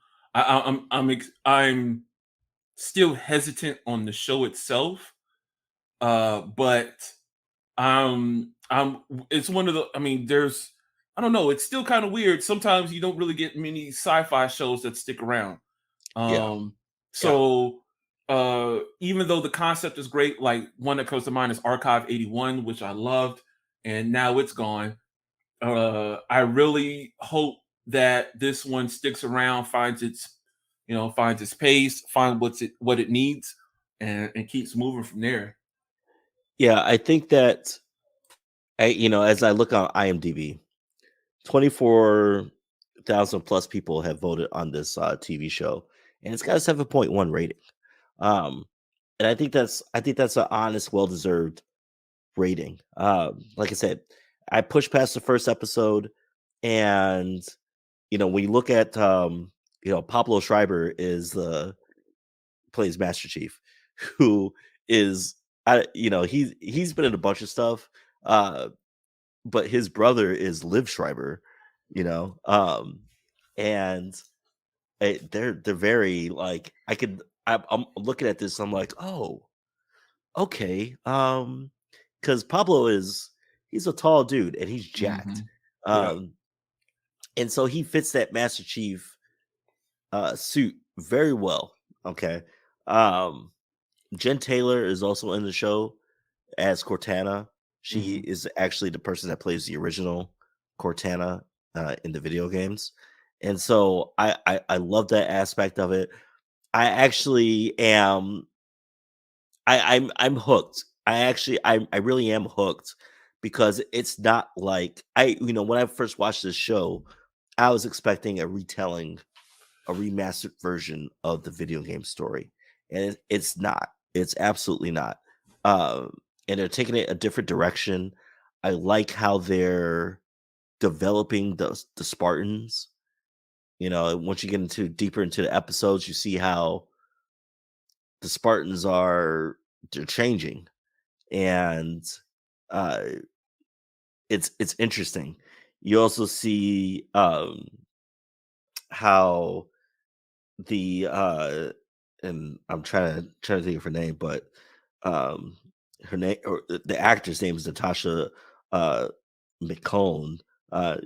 still hesitant on the show itself, but it's one of the. I mean, there's. I don't know. It's still kind of weird. Sometimes you don't really get many sci-fi shows that stick around. Yeah, Um, yeah, so even though the concept is great, like one that comes to mind is Archive 81, which I loved, and now it's gone. I really hope that this one sticks around, finds its pace, finds what it needs, and keeps moving from there. yeah. I think that as I look on IMDb, 24,000 plus people have voted on this TV show, and it's got a 7.1 rating. Um, and I think that's an honest, well deserved rating. Like I said, I pushed past the first episode, and when you look at Pablo Schreiber is the plays Master Chief, who is he's been in a bunch of stuff, uh, but his brother is Liv Schreiber, and they're very like I'm looking at this, I'm like, oh, okay, because Pablo he's a tall dude and he's jacked, Hmm. Yeah. um, and so he fits that Master Chief suit very well. Okay, um, Jen Taylor is also in the show as Cortana. She Hmm. is actually the person that plays the original Cortana in the video games, And so I love that aspect of it. I actually am I'm hooked. I really am hooked because it's not like when I first watched this show, I was expecting a retelling, a remastered version of the video game story, and it's not. It's absolutely not. And they're taking it a different direction. I like how they're developing the Spartans. Once you get into deeper into the episodes, you see how the Spartans they're changing, and uh, it's interesting. You also see how the and I'm trying to think of her name, but um her name, or the actor's name, is Natasha uh McCone.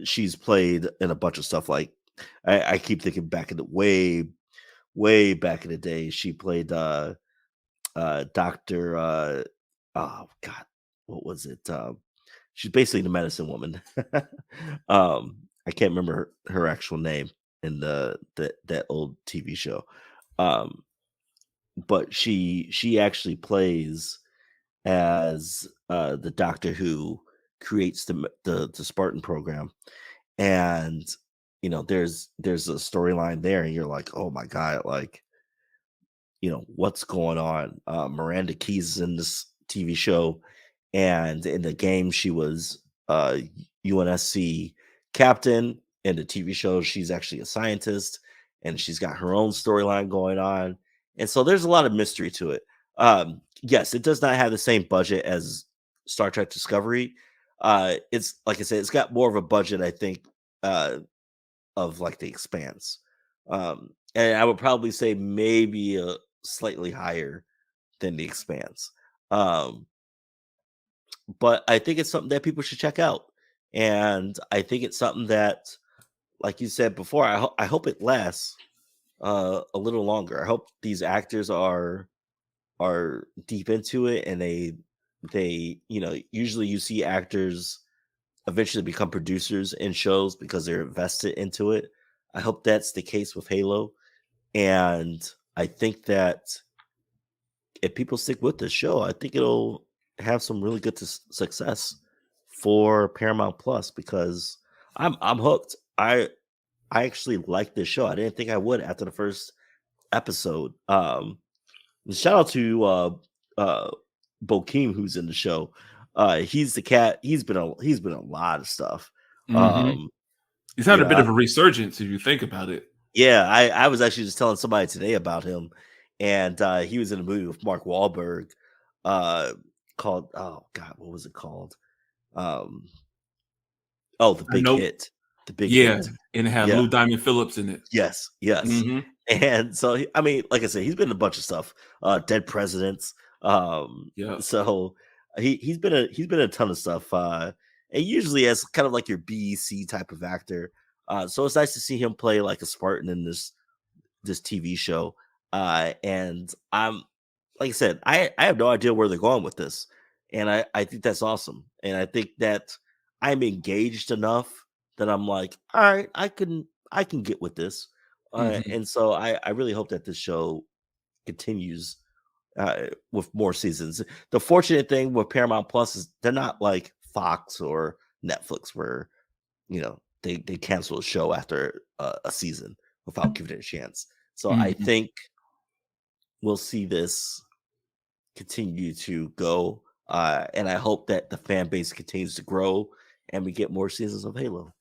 She's played in a bunch of stuff, like I keep thinking back in the way back in the day. She played Dr. Oh god, what was it? She's basically the medicine woman. I can't remember her actual name in that old TV show. Um, but she actually plays as the doctor who creates the Spartan program. And there's a storyline there, and you're like, oh my god, like, what's going on. Miranda Keys is in this TV show, and in the game she was UNSC captain. In the TV show she's actually a scientist, and she's got her own storyline going on. And so there's a lot of mystery to it. Yes, it does not have the same budget as Star Trek Discovery. It's like I said, it's got more of a budget, I think, of like The Expanse. And I would probably say maybe slightly higher than The Expanse. Um, but I think it's something that people should check out. And I think it's something that, like you said before, I hope it lasts a little longer. I hope these actors are deep into it, and they usually you see actors eventually become producers in shows because they're invested into it. I hope that's the case with Halo. And I think that if people stick with this show, I think it'll have some really good success for Paramount Plus, because I'm hooked. I actually like this show. I didn't think I would after the first episode. Shout out to Bokeem, who's in the show. He's the cat. He's been a lot of stuff. Mm-hmm. Um, He's you had a know, bit I, of a resurgence if you think about it. yeah, I was actually just telling somebody today about him, and he was in a movie with Mark Wahlberg, uh, called, oh god, what was it called? Um, oh, The I Big know. Hit, The Big Yeah, Hit. and it had Yeah, Lou Diamond Phillips in it. yes, yes. Mm-hmm. And so, I mean, like I said, he's been in a bunch of stuff. Dead Presidents. Yeah. So he's been in a ton of stuff. And usually as kind of like your BEC type of actor. So it's nice to see him play like a Spartan in this TV show. And I'm like I said, I have no idea where they're going with this. And I think that's awesome. And I think that I'm engaged enough that I'm like, all right, I can get with this. Mm-hmm. And so I really hope that this show continues with more seasons. The fortunate thing with Paramount Plus is they're not like Fox or Netflix, where they cancel a show after a season without giving it a chance. So I Mm-hmm. think we'll see this continue to go, and I hope that the fan base continues to grow and we get more seasons of Halo.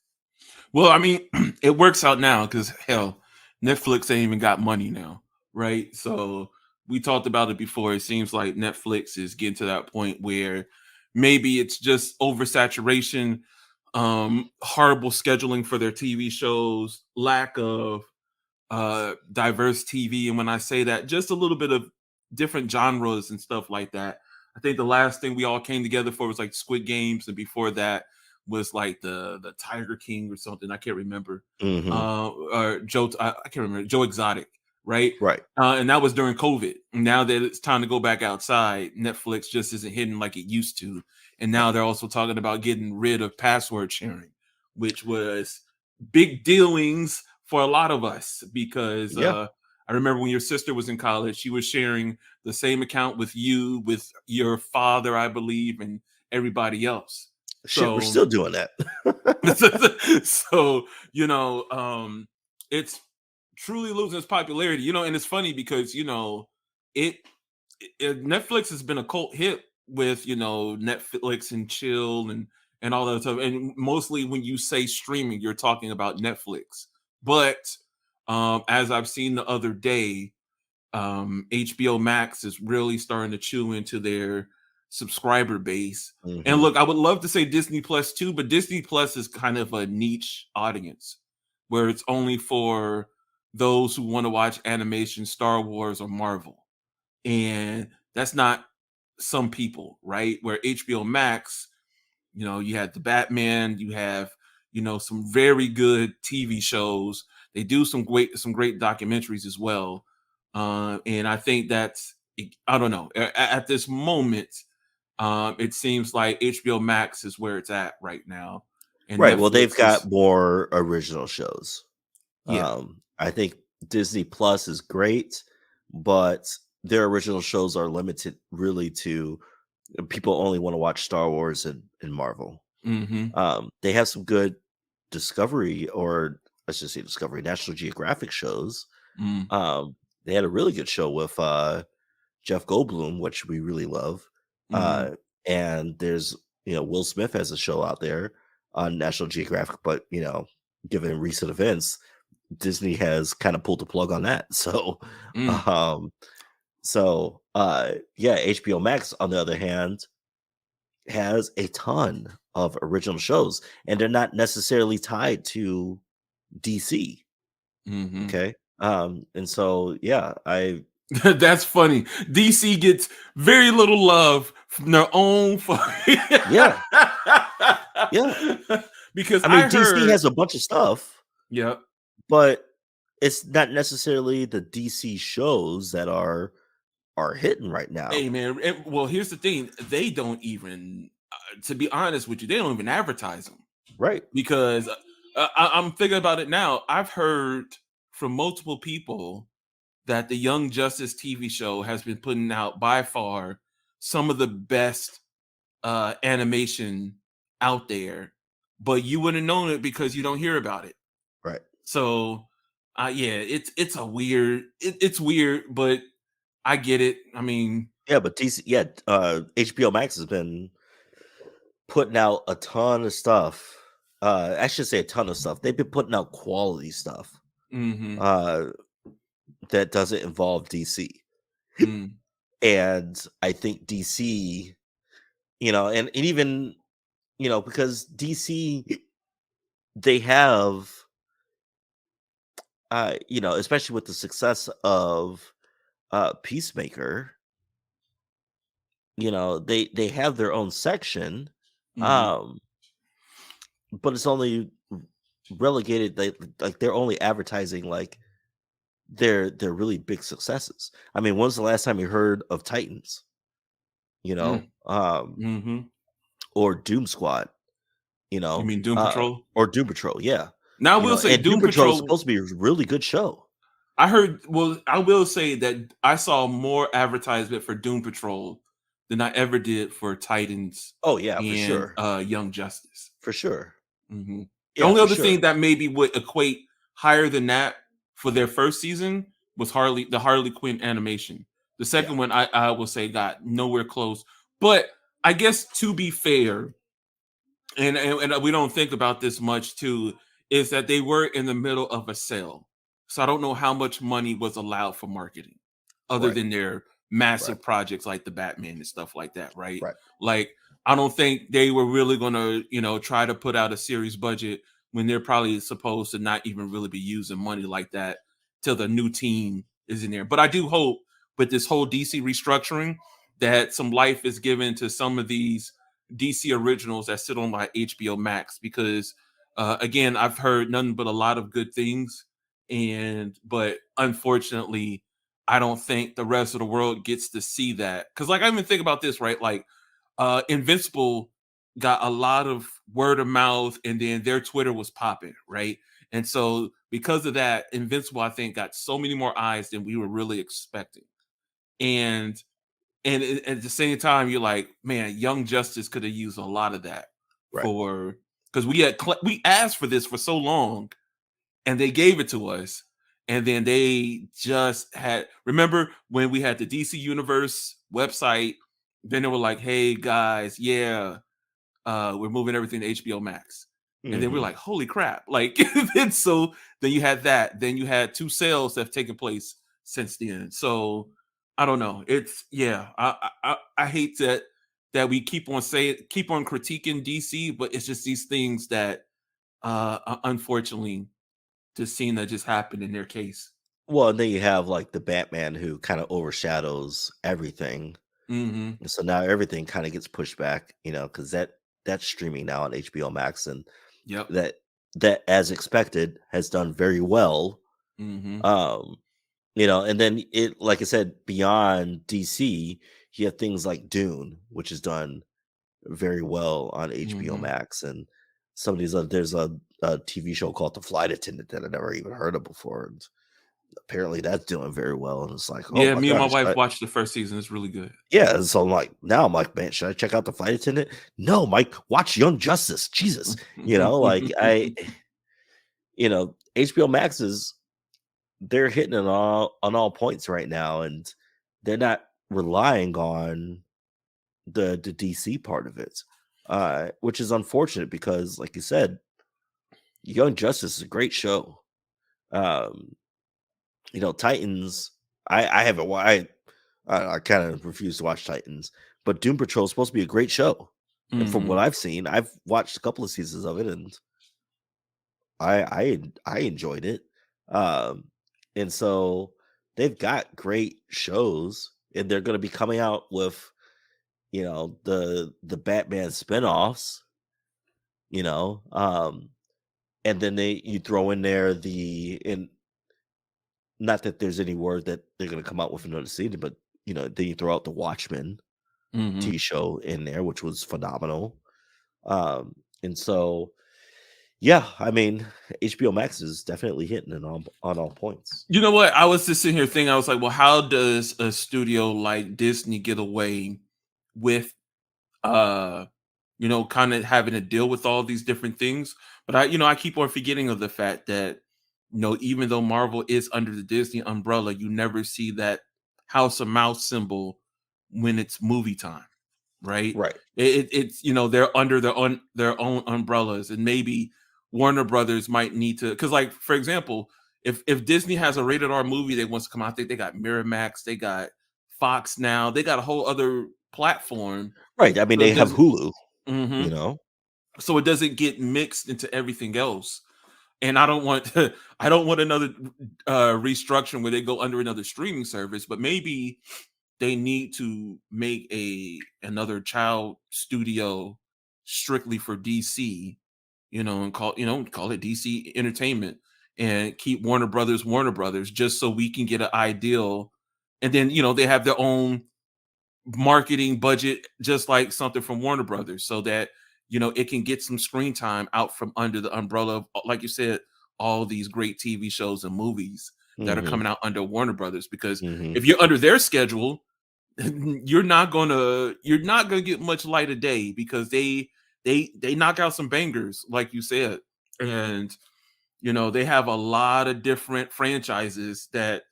Well, I mean, it works out now because hell, Netflix ain't even got money now, right? So we talked about it before. It seems like Netflix is getting to that point where maybe it's just oversaturation, horrible scheduling for their TV shows, lack of diverse TV. And when I say that, just a little bit of different genres and stuff like that. I think the last thing we all came together for was like Squid Games, and before that was like the Tiger King or something. I can't remember. Hmm. Or Joe, I can't remember, Joe Exotic, right? Right. And that was during COVID. Now that it's time to go back outside, Netflix just isn't hitting like it used to. And now they're also talking about getting rid of password sharing, which was big dealings for a lot of us because Yeah. I remember when your sister was in college, she was sharing the same account with you, with your father, I believe, and everybody else. Shit, we're So still doing that. so it's truly losing its popularity, and it's funny because it, Netflix has been a cult hit with Netflix and chill and all that stuff, and mostly when you say streaming you're talking about Netflix. But as I've seen the other day, HBO Max is really starting to chew into their subscriber base. And Mhm. look, I would love to say Disney Plus too, but Disney Plus is kind of a niche audience where it's only for those who want to watch animation, Star Wars or Marvel. And that's not some people, right? Where HBO Max, you had the Batman, you have, some very good TV shows. They do some great documentaries as well. And I think that's, I don't know, at this moment, it seems like HBO Max is where it's at right now. And Right, well, Netflix they've is, got more original shows. yeah. I think Disney Plus is great, but their original shows are limited really to people only want to watch Star Wars and Marvel. Mm-hmm. They have some good Discovery, or let's just say Discovery, National Geographic shows. Mm-hmm. Um, they had a really good show with Jeff Goldblum, which we really love. Mm-hmm. Uh, and there's, Will Smith has a show out there on National Geographic, but given recent events, Disney has kind of pulled the plug on that. So, Mm. um, yeah, HBO Max, on the other hand, has a ton of original shows, and they're not necessarily tied to DC. Mm-hmm. Okay. And so yeah, That's funny. DC gets very little love from their own yeah, yeah. because I mean, I DC heard, has a bunch of stuff, yeah. but it's not necessarily the DC shows that are hitting right now. Hey man, well, here's the thing. They don't even, to be honest with you, they don't even advertise them Right. because I'm thinking about it now. I've heard from multiple people that the Young Justice TV show has been putting out by far some of the best animation out there, but you wouldn't have known it because you don't hear about it. Right. So, yeah, it's weird, but I get it. I mean, Yeah, but DC, yeah, HBO Max has been putting out a ton of stuff. I should say a ton of stuff. They've been putting out quality stuff mm-hmm, uh, that doesn't involve DC. mm, And I think DC, and even, because DC, they have, especially with the success of Peacemaker, they have their own section, mm-hmm, um, but it's only relegated. Like they're only advertising like they're really big successes. I mean, when's the last time you heard of Titans? mm, mm-hmm. Or Doom Squad, You mean Doom Patrol? or Doom Patrol, yeah. Now I will say And Doom Doom Patrol is Patrol. supposed to be a really good show. I heard. Well, I will say that I saw more advertisement for Doom Patrol than I ever did for Titans Oh yeah, for and sure. Young Justice. For sure. Mhm. The Yeah, only for other sure. thing that maybe would equate higher than that for their first season was the Harley Quinn animation. The Yeah. second one, I will say, got nowhere close. But I guess to be fair, and we don't think about this much too, is that they were in the middle of a sale. So I don't know how much money was allowed for marketing other Right. than their Right. massive projects like the Batman and stuff like that, right? Right. Like I don't think they were really going to, try to put out a series budget when they're probably supposed to not even really be using money like that till the new team is in there. But I do hope with this whole DC restructuring that some life is given to some of these DC originals that sit on my HBO Max because again, I've heard nothing but a lot of good things, but unfortunately, I don't think the rest of the world gets to see that. Because like I even think about this, right? Like Invincible got a lot of word of mouth, and then their Twitter was popping, right? And so because of that, Invincible, I think, got so many more eyes than we were really expecting. And at the same time, you're like, man, Young Justice could have used a lot of that Right. for because we asked for this for so long, and they gave it to us, and then they just had. Remember when we had the DC Universe website? Then they were like, "Hey guys, yeah, we're moving everything to HBO Max." And then we're Hmm. like, holy crap. Like, and so then you had that. Then you had two sales that have taken place since then. So I don't know. It's yeah. I hate that we keep on critiquing DC, but it's just these things that unfortunately just seem to just happen in their case. Well, and then you have like the Batman who kind of overshadows everything. Hmm. And so now everything kind of gets pushed back, because that's streaming now on HBO Max, and Yep. that as expected has done very well. Hmm. Um, and then it, like I said, beyond DC, you have things like Dune, which is done very well on HBO Hmm. Max, and some of these other, there's a TV show called The Flight Attendant that I never even heard of before. And apparently that's doing very well. And it's like, oh Yeah, my me and my gosh. wife watched the first season. It's really good. Yeah, so I'm like, now I'm like, man, should I check out The Flight Attendant? No, Mike, watch Young Justice. Jesus. Like HBO Max they're hitting it on all points right now, and they're not relying on the DC part of it. Which is unfortunate because, like you said, Young Justice is a great show. Um, Titans, I haven't I kind of refuse to watch Titans, but Doom Patrol is supposed to be a great show. And from what Hmm. I've seen, I've watched a couple of seasons of it, and I enjoyed it. Um, and so they've got great shows, and they're going to be coming out with the Batman spinoffs. You know, and then you throw in there and not that there's any word that they're going to come out with another season, but then you throw out the Watchmen Hmm. T show in there, which was phenomenal. And so, yeah, I mean, HBO Max is definitely hitting it on all points. You know what? I was just sitting here thinking, I was like, well, how does a studio like Disney get away with uh kind of having to deal with all these different things? But I keep on forgetting of the fact that even though Marvel is under the Disney umbrella, you never see that House of Mouse symbol when it's movie time, right? Right. It's they're under their own umbrellas, and maybe Warner Brothers might need to, because like for example, if Disney has a rated R movie that wants to come out, I think they got Miramax, they got Fox now, they got a whole other platform, Right. I mean, so they it have doesn't. Hulu, you Mhm. know? So it doesn't get mixed into everything else. And I don't want I don't want another restructuring where they go under another streaming service, but maybe they need to make another child studio strictly for DC, and call it DC Entertainment, and keep Warner Brothers, just so we can get an ideal. And then they have their own marketing budget, just like something from Warner Brothers, so that it can get some screen time out from under the umbrella of, like you said, all these great TV shows and movies that are Hmm. coming out under Warner Brothers. Because Hmm. if you're under their schedule, you're not gonna get much light of day, because they knock out some bangers, like you said. And they have a lot of different franchises that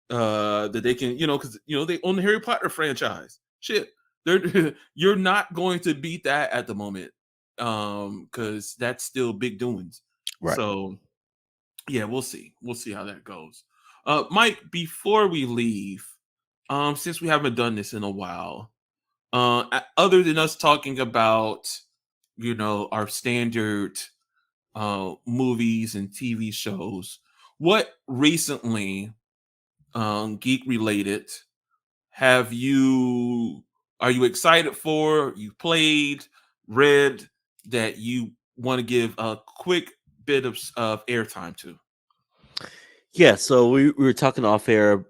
they can, because they own the Harry Potter franchise. Shit, they're you're not going to beat that at the moment, because that's still big doings. Right. So yeah, we'll see how that goes. Mike, before we leave, since we haven't done this in a while, other than us talking about our standard movies and TV shows, what recently, geek related, have you are you excited for, you played, read, that you want to give a quick bit of airtime to? Yeah. So we were talking off air.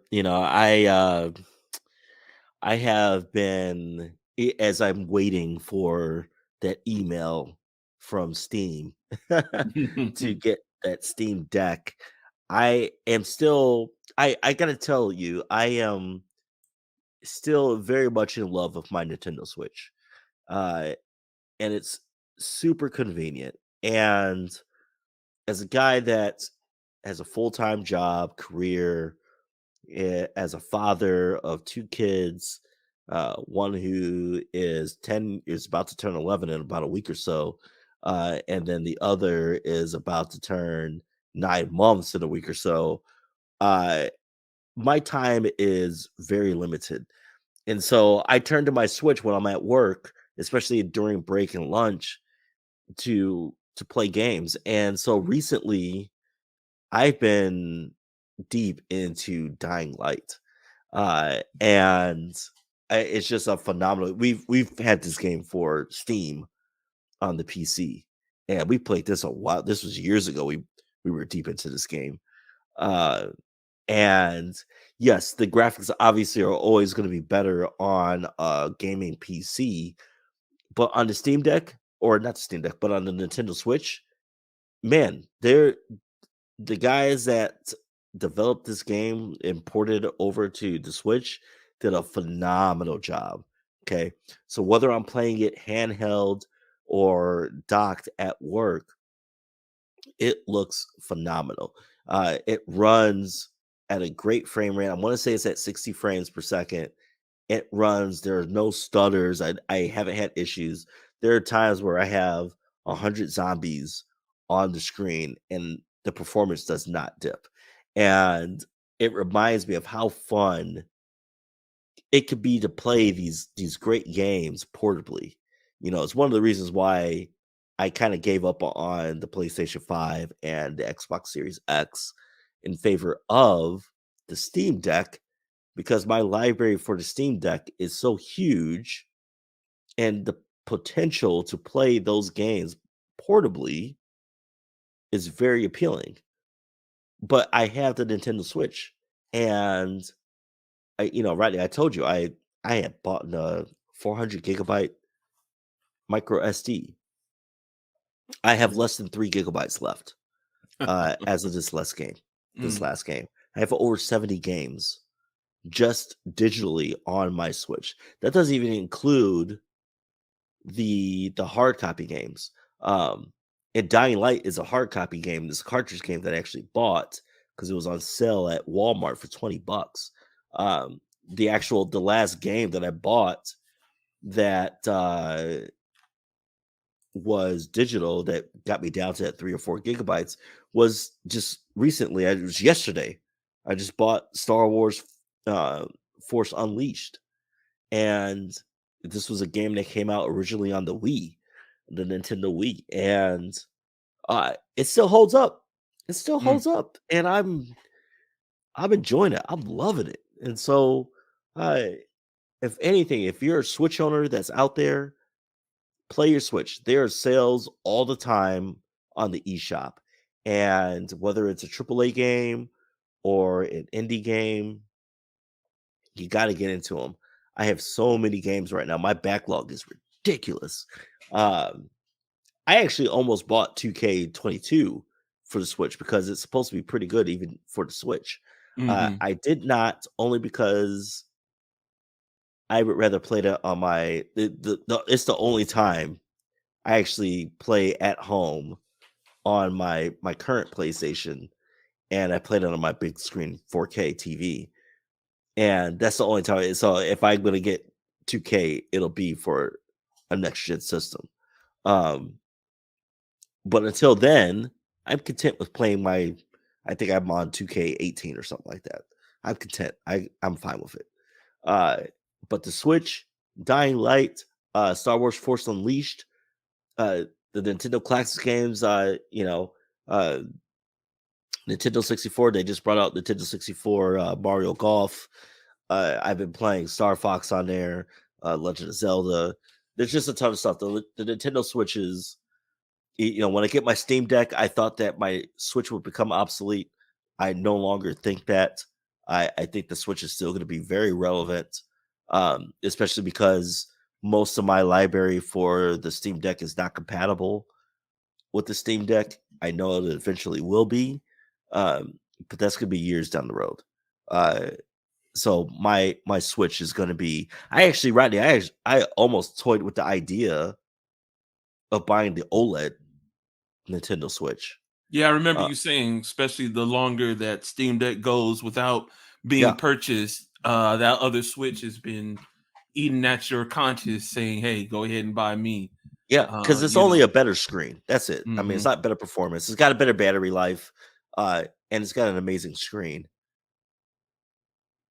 I have been, as I'm waiting for that email from Steam to that Steam Deck, I am still I gotta tell you, I am still very much in love with my Nintendo Switch. Uh, and it's super convenient. And as a guy that has a full-time job, career, as a father of two kids, one who is 10 is about to turn 11 in about a week or so, and then the other is about to turn 9 months in a week or so. uh, my time is very limited, and so I turn to my Switch when I'm at work, especially during break and lunch, to play games. And so recently I've been deep into Dying Light. And it's just a phenomenal. We've had this game for Steam on the PC, and we played this a while. This was years ago. We were deep into this game. Uh, and yes, the graphics obviously are always going to be better on a gaming PC, but on the Steam Deck, or not the Steam Deck, but on the Nintendo Switch, man, the guys that developed this game and ported it over to the Switch did a phenomenal job. Okay. So whether I'm playing it handheld or docked at work, it looks phenomenal. It runs at a great frame rate. I want to say it's at 60 frames per second. It runs, there are no stutters. I haven't had issues. There are times where I have 100 zombies on the screen and the performance does not dip. And it reminds me of how fun it could be to play these great games portably. It's one of the reasons why I kind of gave up on the PlayStation 5 and the Xbox Series X in favor of the Steam Deck, because my library for the Steam Deck is so huge, and the potential to play those games portably is very appealing. But I have the Nintendo Switch, and Rodney, I told you I had bought a 400 gigabyte micro SD. I have less than 3 gigabytes left as of this last game. This Mm, last game, I have over 70 games just digitally on my Switch. That doesn't even include the hard copy games. And Dying Light is a hard copy game. This cartridge game that I actually bought because it was on sale at Walmart for $20. Um, the last game that I bought that was digital that got me down to that 3 or 4 gigabytes was just recently. It was yesterday. I just bought Star Wars uh, Force Unleashed, and this was a game that came out originally on the Wii, the Nintendo Wii, and it still holds up. It still mm, holds up, and I'm enjoying it. I'm loving it. And so, uh, if anything, if you're a Switch owner that's out there, play your Switch. There are sales all the time on the eShop, and whether it's a AAA game or an indie game, you got to get into them. I have so many games right now. My backlog is ridiculous. Um, I actually almost bought 2K22 for the Switch because it's supposed to be pretty good even for the Switch. mhm, I did not, only because I would rather play that on my. It's the only time I actually play at home on my current PlayStation, and I played it on my big screen 4K TV. And that's the only time. So if I'm gonna get 2K, it'll be for a next gen system. Um, but until then, I'm content with playing my. I think I'm on 2K18 or something like that. I'm content. I'm fine with it. Uh, but the Switch, Dying Light, Star Wars Force Unleashed, uh, the Nintendo Classics games, uh, Nintendo 64. They just brought out Nintendo 64 Mario Golf. I've been playing Star Fox on there, Legend of Zelda. There's just a ton of stuff. The Nintendo Switch is, when I get my Steam Deck, I thought that my Switch would become obsolete. I no longer think that. I think the Switch is still going to be very relevant, especially because most of my library for the Steam Deck is not compatible with the Steam Deck. I know it eventually will be, but that's gonna be years down the road. So my Switch is gonna be. I actually, Rodney, I almost toyed with the idea of buying the OLED Nintendo Switch. Yeah, I remember Uh, you saying, especially the longer that Steam Deck goes without being yeah, purchased, that other Switch has been eating at your conscience, saying, "Hey, go ahead and buy me." yeah, because it's You only know. a better screen. That's it. I mean, it's Hmm. not better performance. It's got a better battery life, and it's got an amazing screen.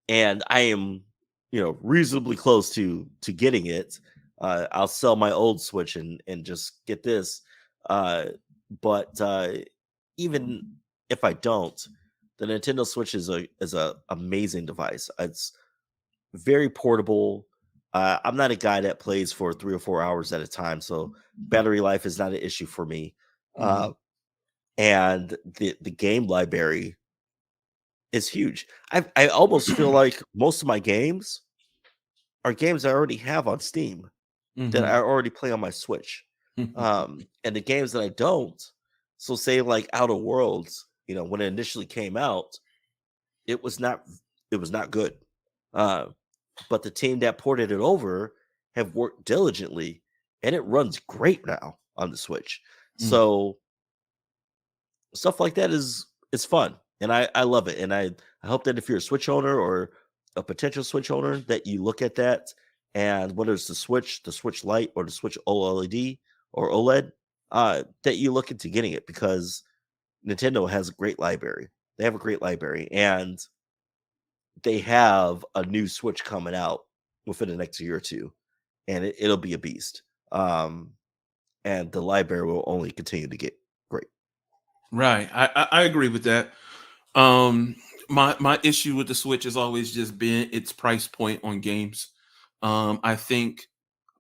And I am, reasonably close to getting it. I'll sell my old Switch and just get this. Uh, but even if I don't, the Nintendo Switch is a amazing device. It's very portable. I'm not a guy that plays for 3 or 4 hours at a time, so battery life is not an issue for me. Hmm. Uh, and the game library is huge. I almost feel like most of my games are games I already have on Steam that I Hmm. already play on my Switch. And the games that I don't, so say like Outer Worlds, when it initially came out, it was not it was not good. Uh, but the team that ported it over have worked diligently, and it runs great now on the Switch. So stuff like that is fun, and I love it. And I hope that if you're a Switch owner or a potential Switch owner, that you look at that, and whether it's the Switch Lite, or the Switch OLED or OLED, that you look into getting it, because Nintendo has a great library. They have a great library, and they have a new Switch coming out within the next year or two, and it'll be a beast. Um, and the library will only continue to get great. Right. I agree with that. Um, my issue with the Switch has always just been its price point on games. I think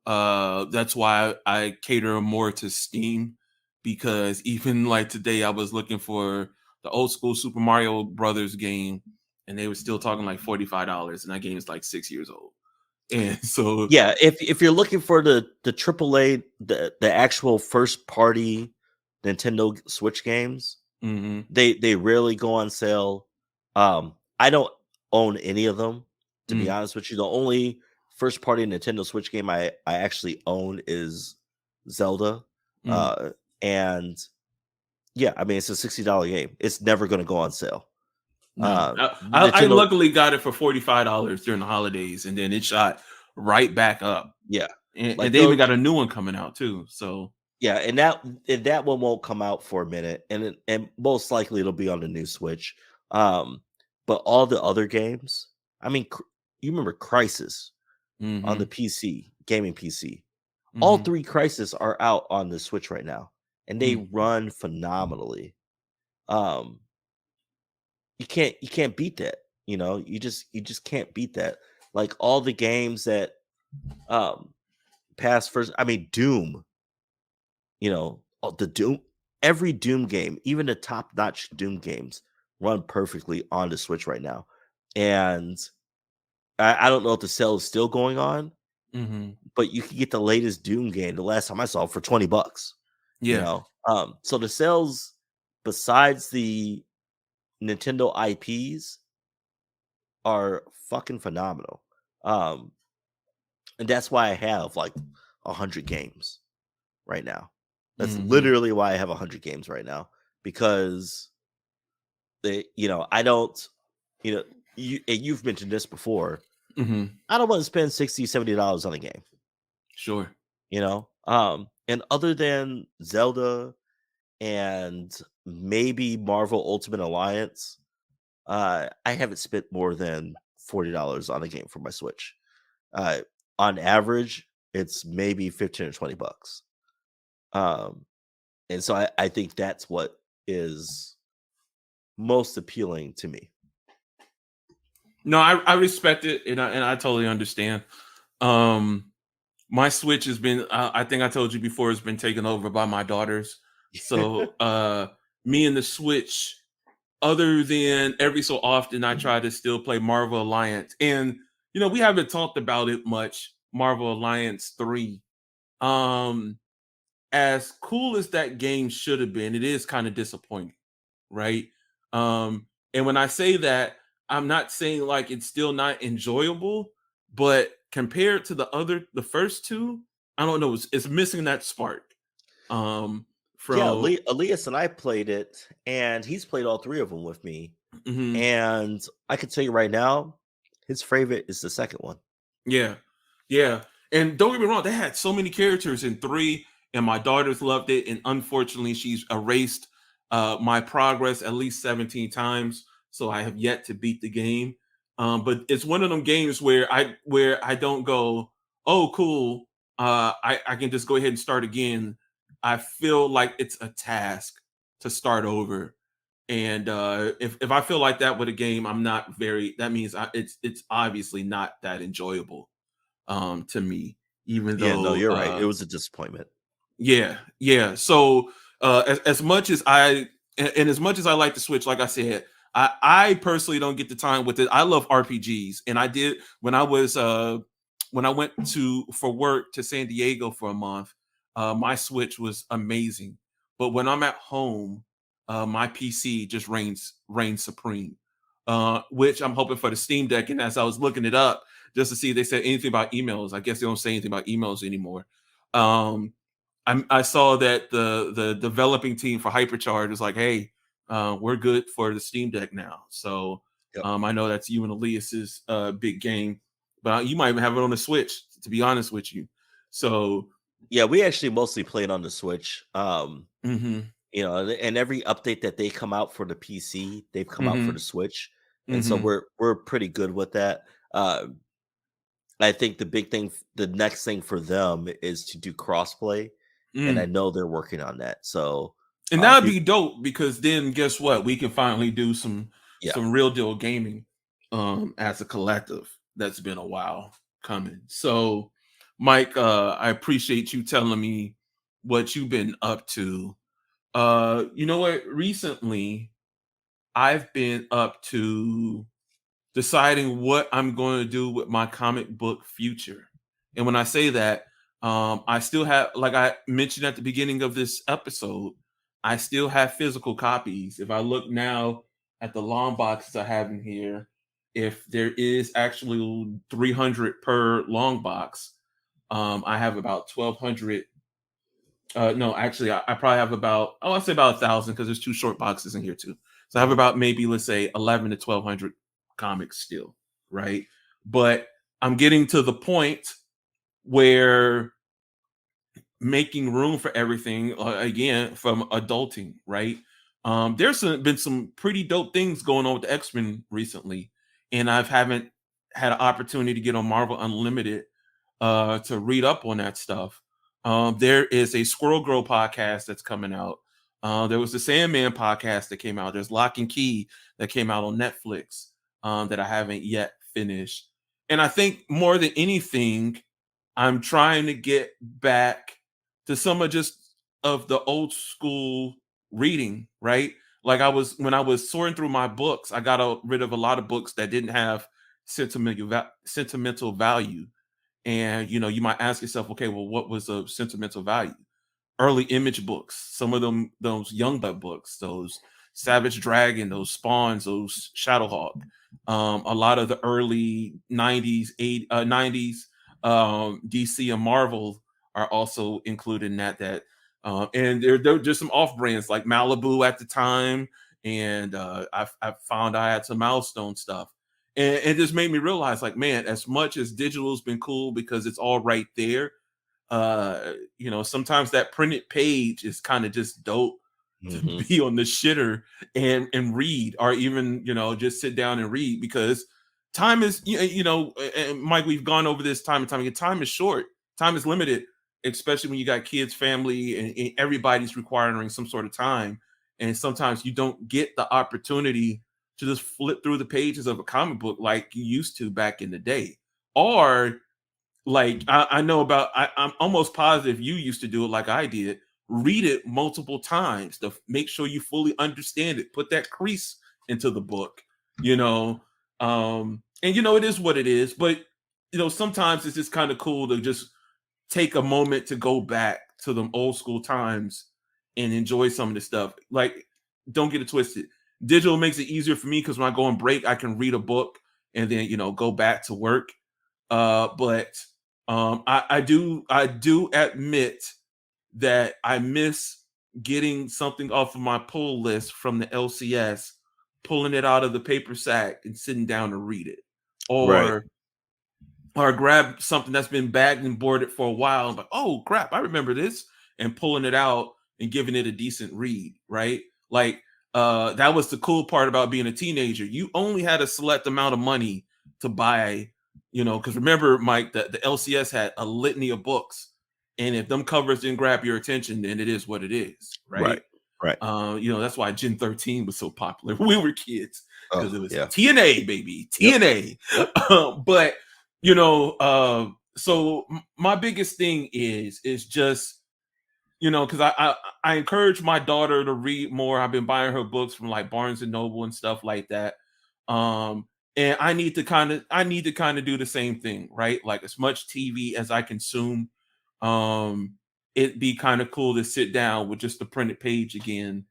that's why I cater more to Steam, because even like today I was looking for the old school Super Mario Brothers game, and they were still talking like $45, and that game is like 6 years old. And so, Yeah, if you're looking for the AAA, the actual first party Nintendo Switch games, mhm, they rarely go on sale. I don't own any of them, to be mm, honest with you. The only first party Nintendo Switch game I actually own is Zelda. mm. Uh, and yeah, I mean, it's a $60 game. It's never going to go on sale. No, I Nintendo, luckily got it for $45 during the holidays, and then it shot right back up, yeah, and like they even they'll got a new one coming out too. So, yeah, and that one won't come out for a minute, and most likely it'll be on the new Switch. Um, but all the other games, I mean, you remember Crisis on the hmm, PC, gaming PC. All hmm, three Crisis are out on the Switch right now, and they mm. run phenomenally. Um, you can't beat that. You just can't beat that. Like all the games that um pass first. I mean, Doom. The Doom, every Doom game, even the top notch Doom games, run perfectly on the Switch right now. And I don't know if the sale is still going on, Hmm. but you can get the latest Doom game the last time I saw it for $20. Yeah. So the sales, besides the Nintendo IPs, are fucking phenomenal. Um, and that's why I have like 100 games right now. That's Hmm. literally why I have 100 games right now, because I don't, you know, you've mentioned this before. Hmm. I don't want to spend $60, $70 on a game, Sure. and other than Zelda and maybe Marvel Ultimate Alliance, I haven't spent more than $40 on a game for my Switch. Uh, on average, it's maybe 15 or $20. Um, and so I think that's what is most appealing to me. No, I respect it, and I totally understand. Um, my Switch has been, I think I told you before, it's been taken over by my daughters. So, me and the Switch, other than every so often, I try to still play Marvel Alliance, and we haven't talked about it much. Marvel Alliance 3. Um, as cool as that game should have been, it is kind of disappointing, right? And when I say that, I'm not saying like it's still not enjoyable, but compared to the first two, I don't know, it's missing that spark. Um, Yeah, from Elias and I played it, and he's played all three of them with me. mhm. And I can tell you right now, his favorite is the second one. Yeah, yeah. And don't get me wrong, they had so many characters in three, and my daughters loved it. And unfortunately, she's erased my progress at least 17 times, so I have yet to beat the game. But it's one of them games where I don't go, oh, cool. I can just go ahead and start again. I feel like it's a task to start over. And if I feel like that with a game, I'm not very. That means it's obviously not that enjoyable to me. Even Yeah, no, though, you're right. It was a disappointment. yeah, yeah. So as much as and as much as I like to Switch, like I said, I personally don't get the time with it. I love RPGs, and I did when I went to for work to San Diego for a month. My Switch was amazing, but when I'm at home, my PC just reigns supreme. Which I'm hoping for the Steam Deck. And as I was looking it up just to see if they said anything about emails, I guess they don't say anything about emails anymore. Um, I saw that the developing team for Hypercharge was like, "Hey, we're good for the Steam Deck now." So Yep. I know that's you and Elias's big game, but you might even have it on the Switch. To be honest with you, so Yeah, we actually mostly played on the Switch. hmm And every update that they come out for the PC, they've come out for the hmm Switch, and so hmm we're pretty good with that. Uh, I think the big thing, the next thing for them is to do crossplay, and I mm. know they're working on that. So, And that'd peop be dope because then guess what? We can finally do yeah, some real deal gaming as a collective. That's been a while coming. So Mike, I appreciate you telling me what you've been up to. You know what? Recently I've been up to deciding what I'm going to do with my comic book future. And when I say that, I still have, like I mentioned at the beginning of this episode, I still have physical copies. If I look now at the long boxes I have in here, if there is actually 300 per long box, I have about 1,200. No, actually, I probably have about, oh, I'll say about 1,000 because there's two short boxes in here too. So I have mhm, about maybe, let's say, 11 to 1,200 comics still, right? But I'm getting to the point where making room for everything again from adulting, right? Been some pretty dope things going on with the X-Men recently, and I haven't had an opportunity to get on Marvel Unlimited to read up on that stuff. There is a Squirrel Girl podcast that's coming out. There was the Sandman podcast that came out. There's Lock and Key that came out on Netflix that I haven't yet finished. And I think more than anything, I'm trying to get back to some of just of the old school reading, right? Like I was when I was sorting through my books, I got rid of a lot of books that didn't have sentimental value. And you might ask yourself, okay, well, what was of sentimental value? Early Image books, some of them, those Youngblood books, those Savage Dragon, those Spawns, those Shadowhawk, a lot of the early 90s, 90s DC and Marvel are also included in that. And there just some off brands like Malibu at the time. And I found I had some Milestone stuff. And it just made me realize, like, man, as much as digital's been cool because it's all right there, sometimes that printed page is kind of just dope to mhm, be on the shitter and read, or even just sit down and read, because time is and Mike, we've gone over this time and time again. Time is short, time is limited, especially when you got kids, family, and everybody's requiring some sort of time, and sometimes you don't get the opportunity to just flip through the pages of a comic book like you used to back in the day. Or like I know about, I'm almost positive you used to do it like I did. Read it multiple times to make sure you fully understand it. Put that crease into the book, you know. And it is what it is. But sometimes it's just kind of cool to just take a moment to go back to them old school times and enjoy some of this stuff. Like, don't get it twisted. Digital makes it easier for me because when I go on break, I can read a book and then go back to work. But I do admit that I miss getting something off of my pull list from the LCS, pulling it out of the paper sack and sitting down to read it, Right. or grab something that's been bagged and boarded for a while. I'm like, oh crap, I remember this, and pulling it out and giving it a decent read, right? Like, that was the cool part about being a teenager. You only had a select amount of money to buy, because remember, Mike, the LCS had a litany of books, and if them covers didn't grab your attention, then it is what it is, right? Right. Right. That's why Gen 13 was so popular when we were kids, because Oh, it was yeah. TNA, baby, Yep. TNA. But so my biggest thing is just, because I encourage my daughter to read more. I've been buying her books from like Barnes and Noble and stuff like that. And I need to kind of do the same thing, right? Like, as much TV as I consume, it'd be kind of cool to sit down with just the printed page again,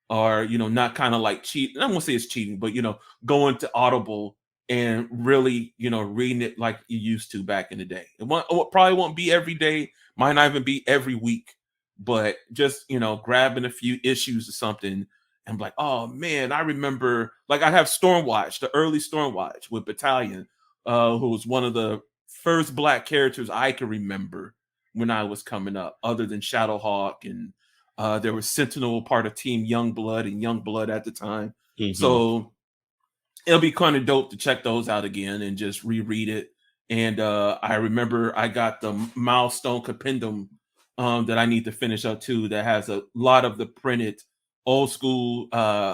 or not kind of like cheat. I won't say it's cheating, but going to Audible and really reading it like you used to back in the day. It probably won't be every day, might not even be every week, but just grabbing a few issues or something and be like, oh man, I remember, like, I have Stormwatch, the early Stormwatch with Battalion, who was one of the first Black characters I can remember when I was coming up, other than Shadowhawk, and there was Sentinel, part of Team Youngblood, and Youngblood at the time. Mm-hmm. So it'll be kind of dope to check those out again and just reread it. And I remember I got the Milestone Compendium that I need to finish up too, that has a lot of the printed old school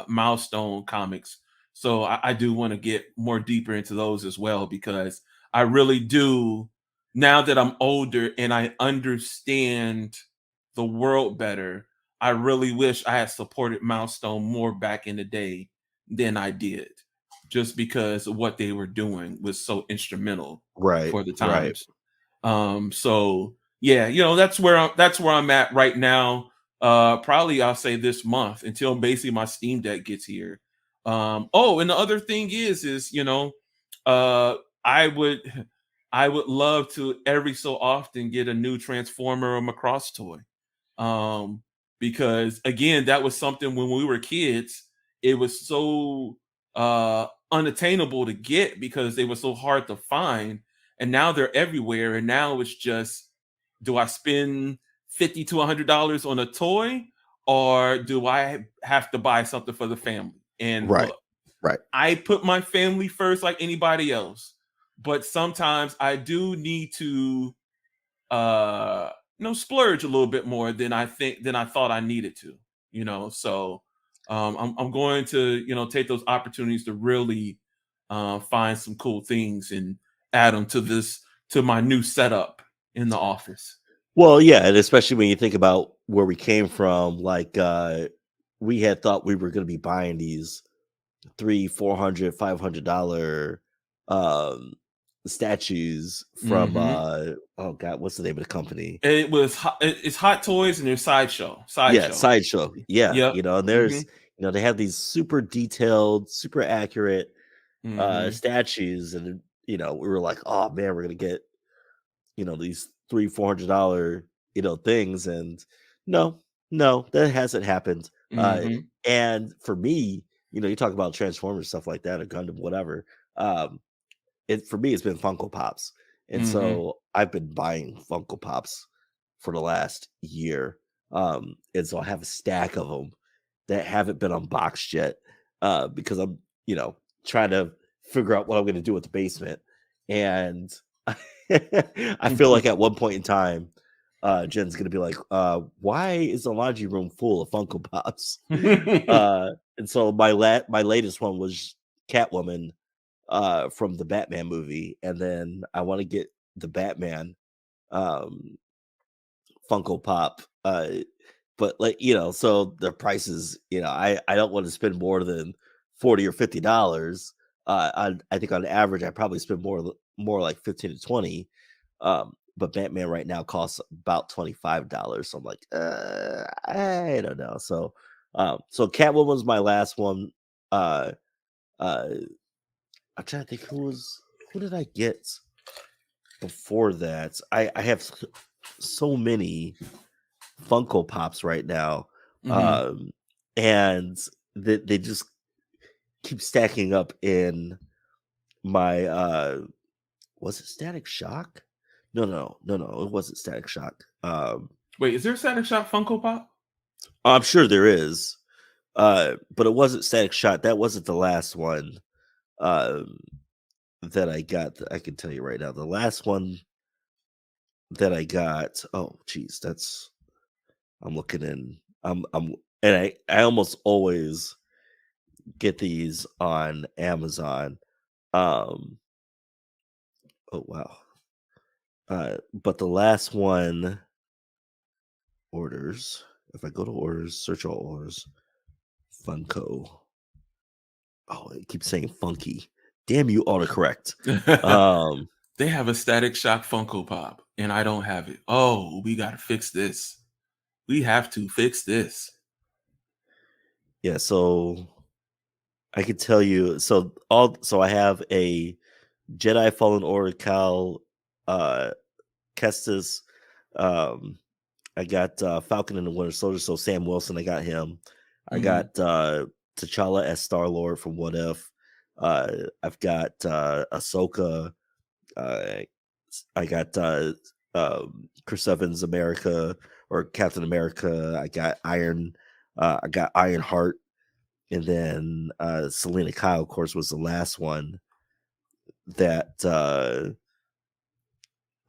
Milestone comics. So I do want to get more deeper into those as well, because I really do, now that I'm older and I understand the world better, I really wish I had supported Milestone more back in the day than I did, just because of what they were doing was so instrumental Right. for the Right. times. So yeah, that's where I'm at right now. Probably I'll say this month, until basically my Steam Deck gets here. Oh, and the other thing is uh, I would I would love to every so often get a new Transformer or Macross toy. Um, because again, that was something when we were kids, it was so unattainable to get because they were so hard to find. And now they're everywhere. And now it's just, do I spend $50 to $100 on a toy, or do I have to buy something for the family? And Right. look, Right. I put my family first like anybody else, but sometimes I do need to splurge a little bit more than I thought I needed to. So I'm going to take those opportunities to really find some cool things and add them to my new setup in the office. Well, yeah, and especially when you think about where we came from, like we had thought we were going to be buying these $300, $400, $500 um statues from Hmm. oh god, what's the name of the company? It's Hot Toys, and there's Yeah, Sideshow. Sideshow. Yeah, Yep. and Hmm. there's they have these super detailed, super accurate Hmm. statues, and we were like, oh man, we're gonna get these $300, $400 things, and no, no, that hasn't happened. Hmm. And for me, you talk about Transformers, stuff like that, or Gundam, whatever. um for me, it's been Funko Pops, and Hmm. so I've been buying Funko Pops for the last year. And so I have a stack of them that haven't been unboxed yet, because I'm trying to figure out what I'm going to do with the basement. And I feel like at one point in time, Jen's going to be like, why is the laundry room full of Funko Pops? And so my latest one was Catwoman, from the Batman movie, and then I want to get the Batman um Funko Pop. But so the prices, I don't want to spend more than $40 or $50. I think on average I probably spend more like 15 to 20. but Batman right now costs about $25. So I'm like, I don't know. So Catwoman was my last one. Uh, I'm trying to think who did I get before that? I have so many Funko Pops right now, and they just keep stacking up in my was it Static Shock? No, it wasn't Static Shock. Wait, is there a Static Shock Funko Pop? I'm sure there is, but it wasn't Static Shock. That wasn't the last one that I got. I can tell you right now, the last one that I got. Oh, geez, I'm looking in. And I almost always get these on Amazon. Oh wow. But the last one, orders. If I go to orders, search all orders, Funko. Oh, it keeps saying funky. Damn you, autocorrect. They have a Static Shock Funko Pop, and I don't have it. Oh, we gotta fix this. We have to fix this. Yeah, so I can tell you. So I have a Jedi Fallen Order Cal Kestis. I got Falcon and the Winter Soldier, so Sam Wilson, I got him. I got T'Challa as Star-Lord from What If. I've got Ahsoka. I got Chris Evans America or Captain America. I got Ironheart, and then Selena Kyle, of course, was the last one that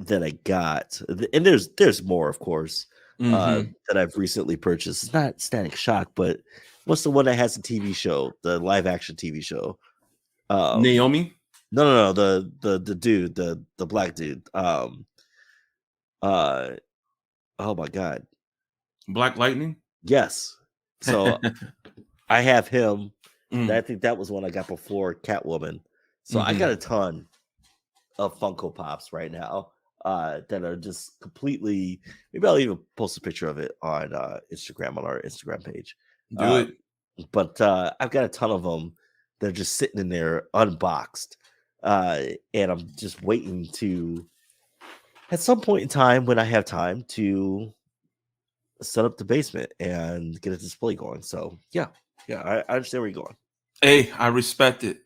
I got. And there's more, of course, that I've recently purchased. It's not Static Shock, but what's the one that has a TV show, the live action TV show? Naomi? No, the dude, the black dude. Oh my god, Black Lightning? yes. So I have him. I think that was one I got before Catwoman. So I got a ton of Funko Pops right now that are just completely. Maybe I'll even post a picture of it on Instagram, on our Instagram page. Do it. But I've got a ton of them. They're just sitting in there unboxed, and I'm just waiting to, at some point in time when I have time, to set up the basement and get a display going. So yeah, I understand where you're going. Hey, I respect it.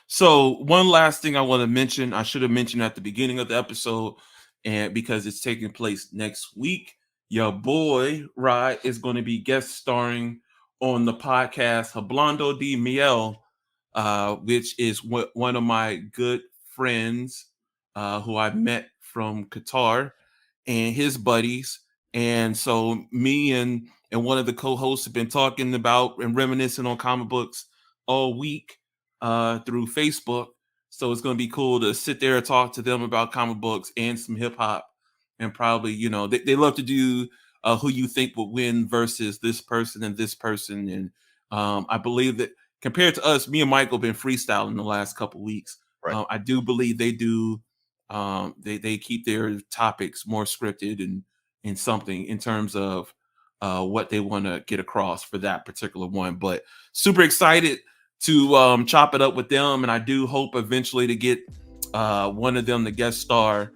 So one last thing I want to mention, I should have mentioned at the beginning of the episode, and because it's taking place next week, your boy Rod is going to be guest starring on the podcast Hablando de Miel, which is one of my good friends who I met from Qatar and his buddies. And so me and one of the co-hosts have been talking about and reminiscing on comic books all week through Facebook. So it's going to be cool to sit there and talk to them about comic books and some hip hop. And probably, they love to do who you think would win versus this person and this person. And I believe that compared to us, me and Michael have been freestyling the last couple weeks. Right. I do believe they do. They keep their topics more scripted and something in terms of what they want to get across for that particular one. But super excited to chop it up with them, and I do hope eventually to get one of them to guest star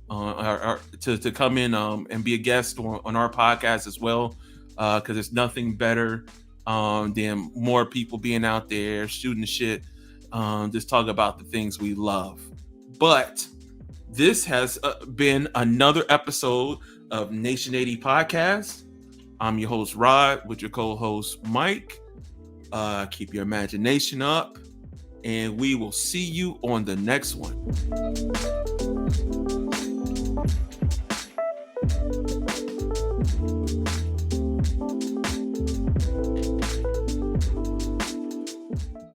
or to come in and be a guest on our podcast as well, because there's nothing better than more people being out there shooting the shit, just talk about the things we love. But this has been another episode of Nation80 podcast. I'm your host Rod with your co-host Mike. Keep your imagination up, and we will see you on the next one.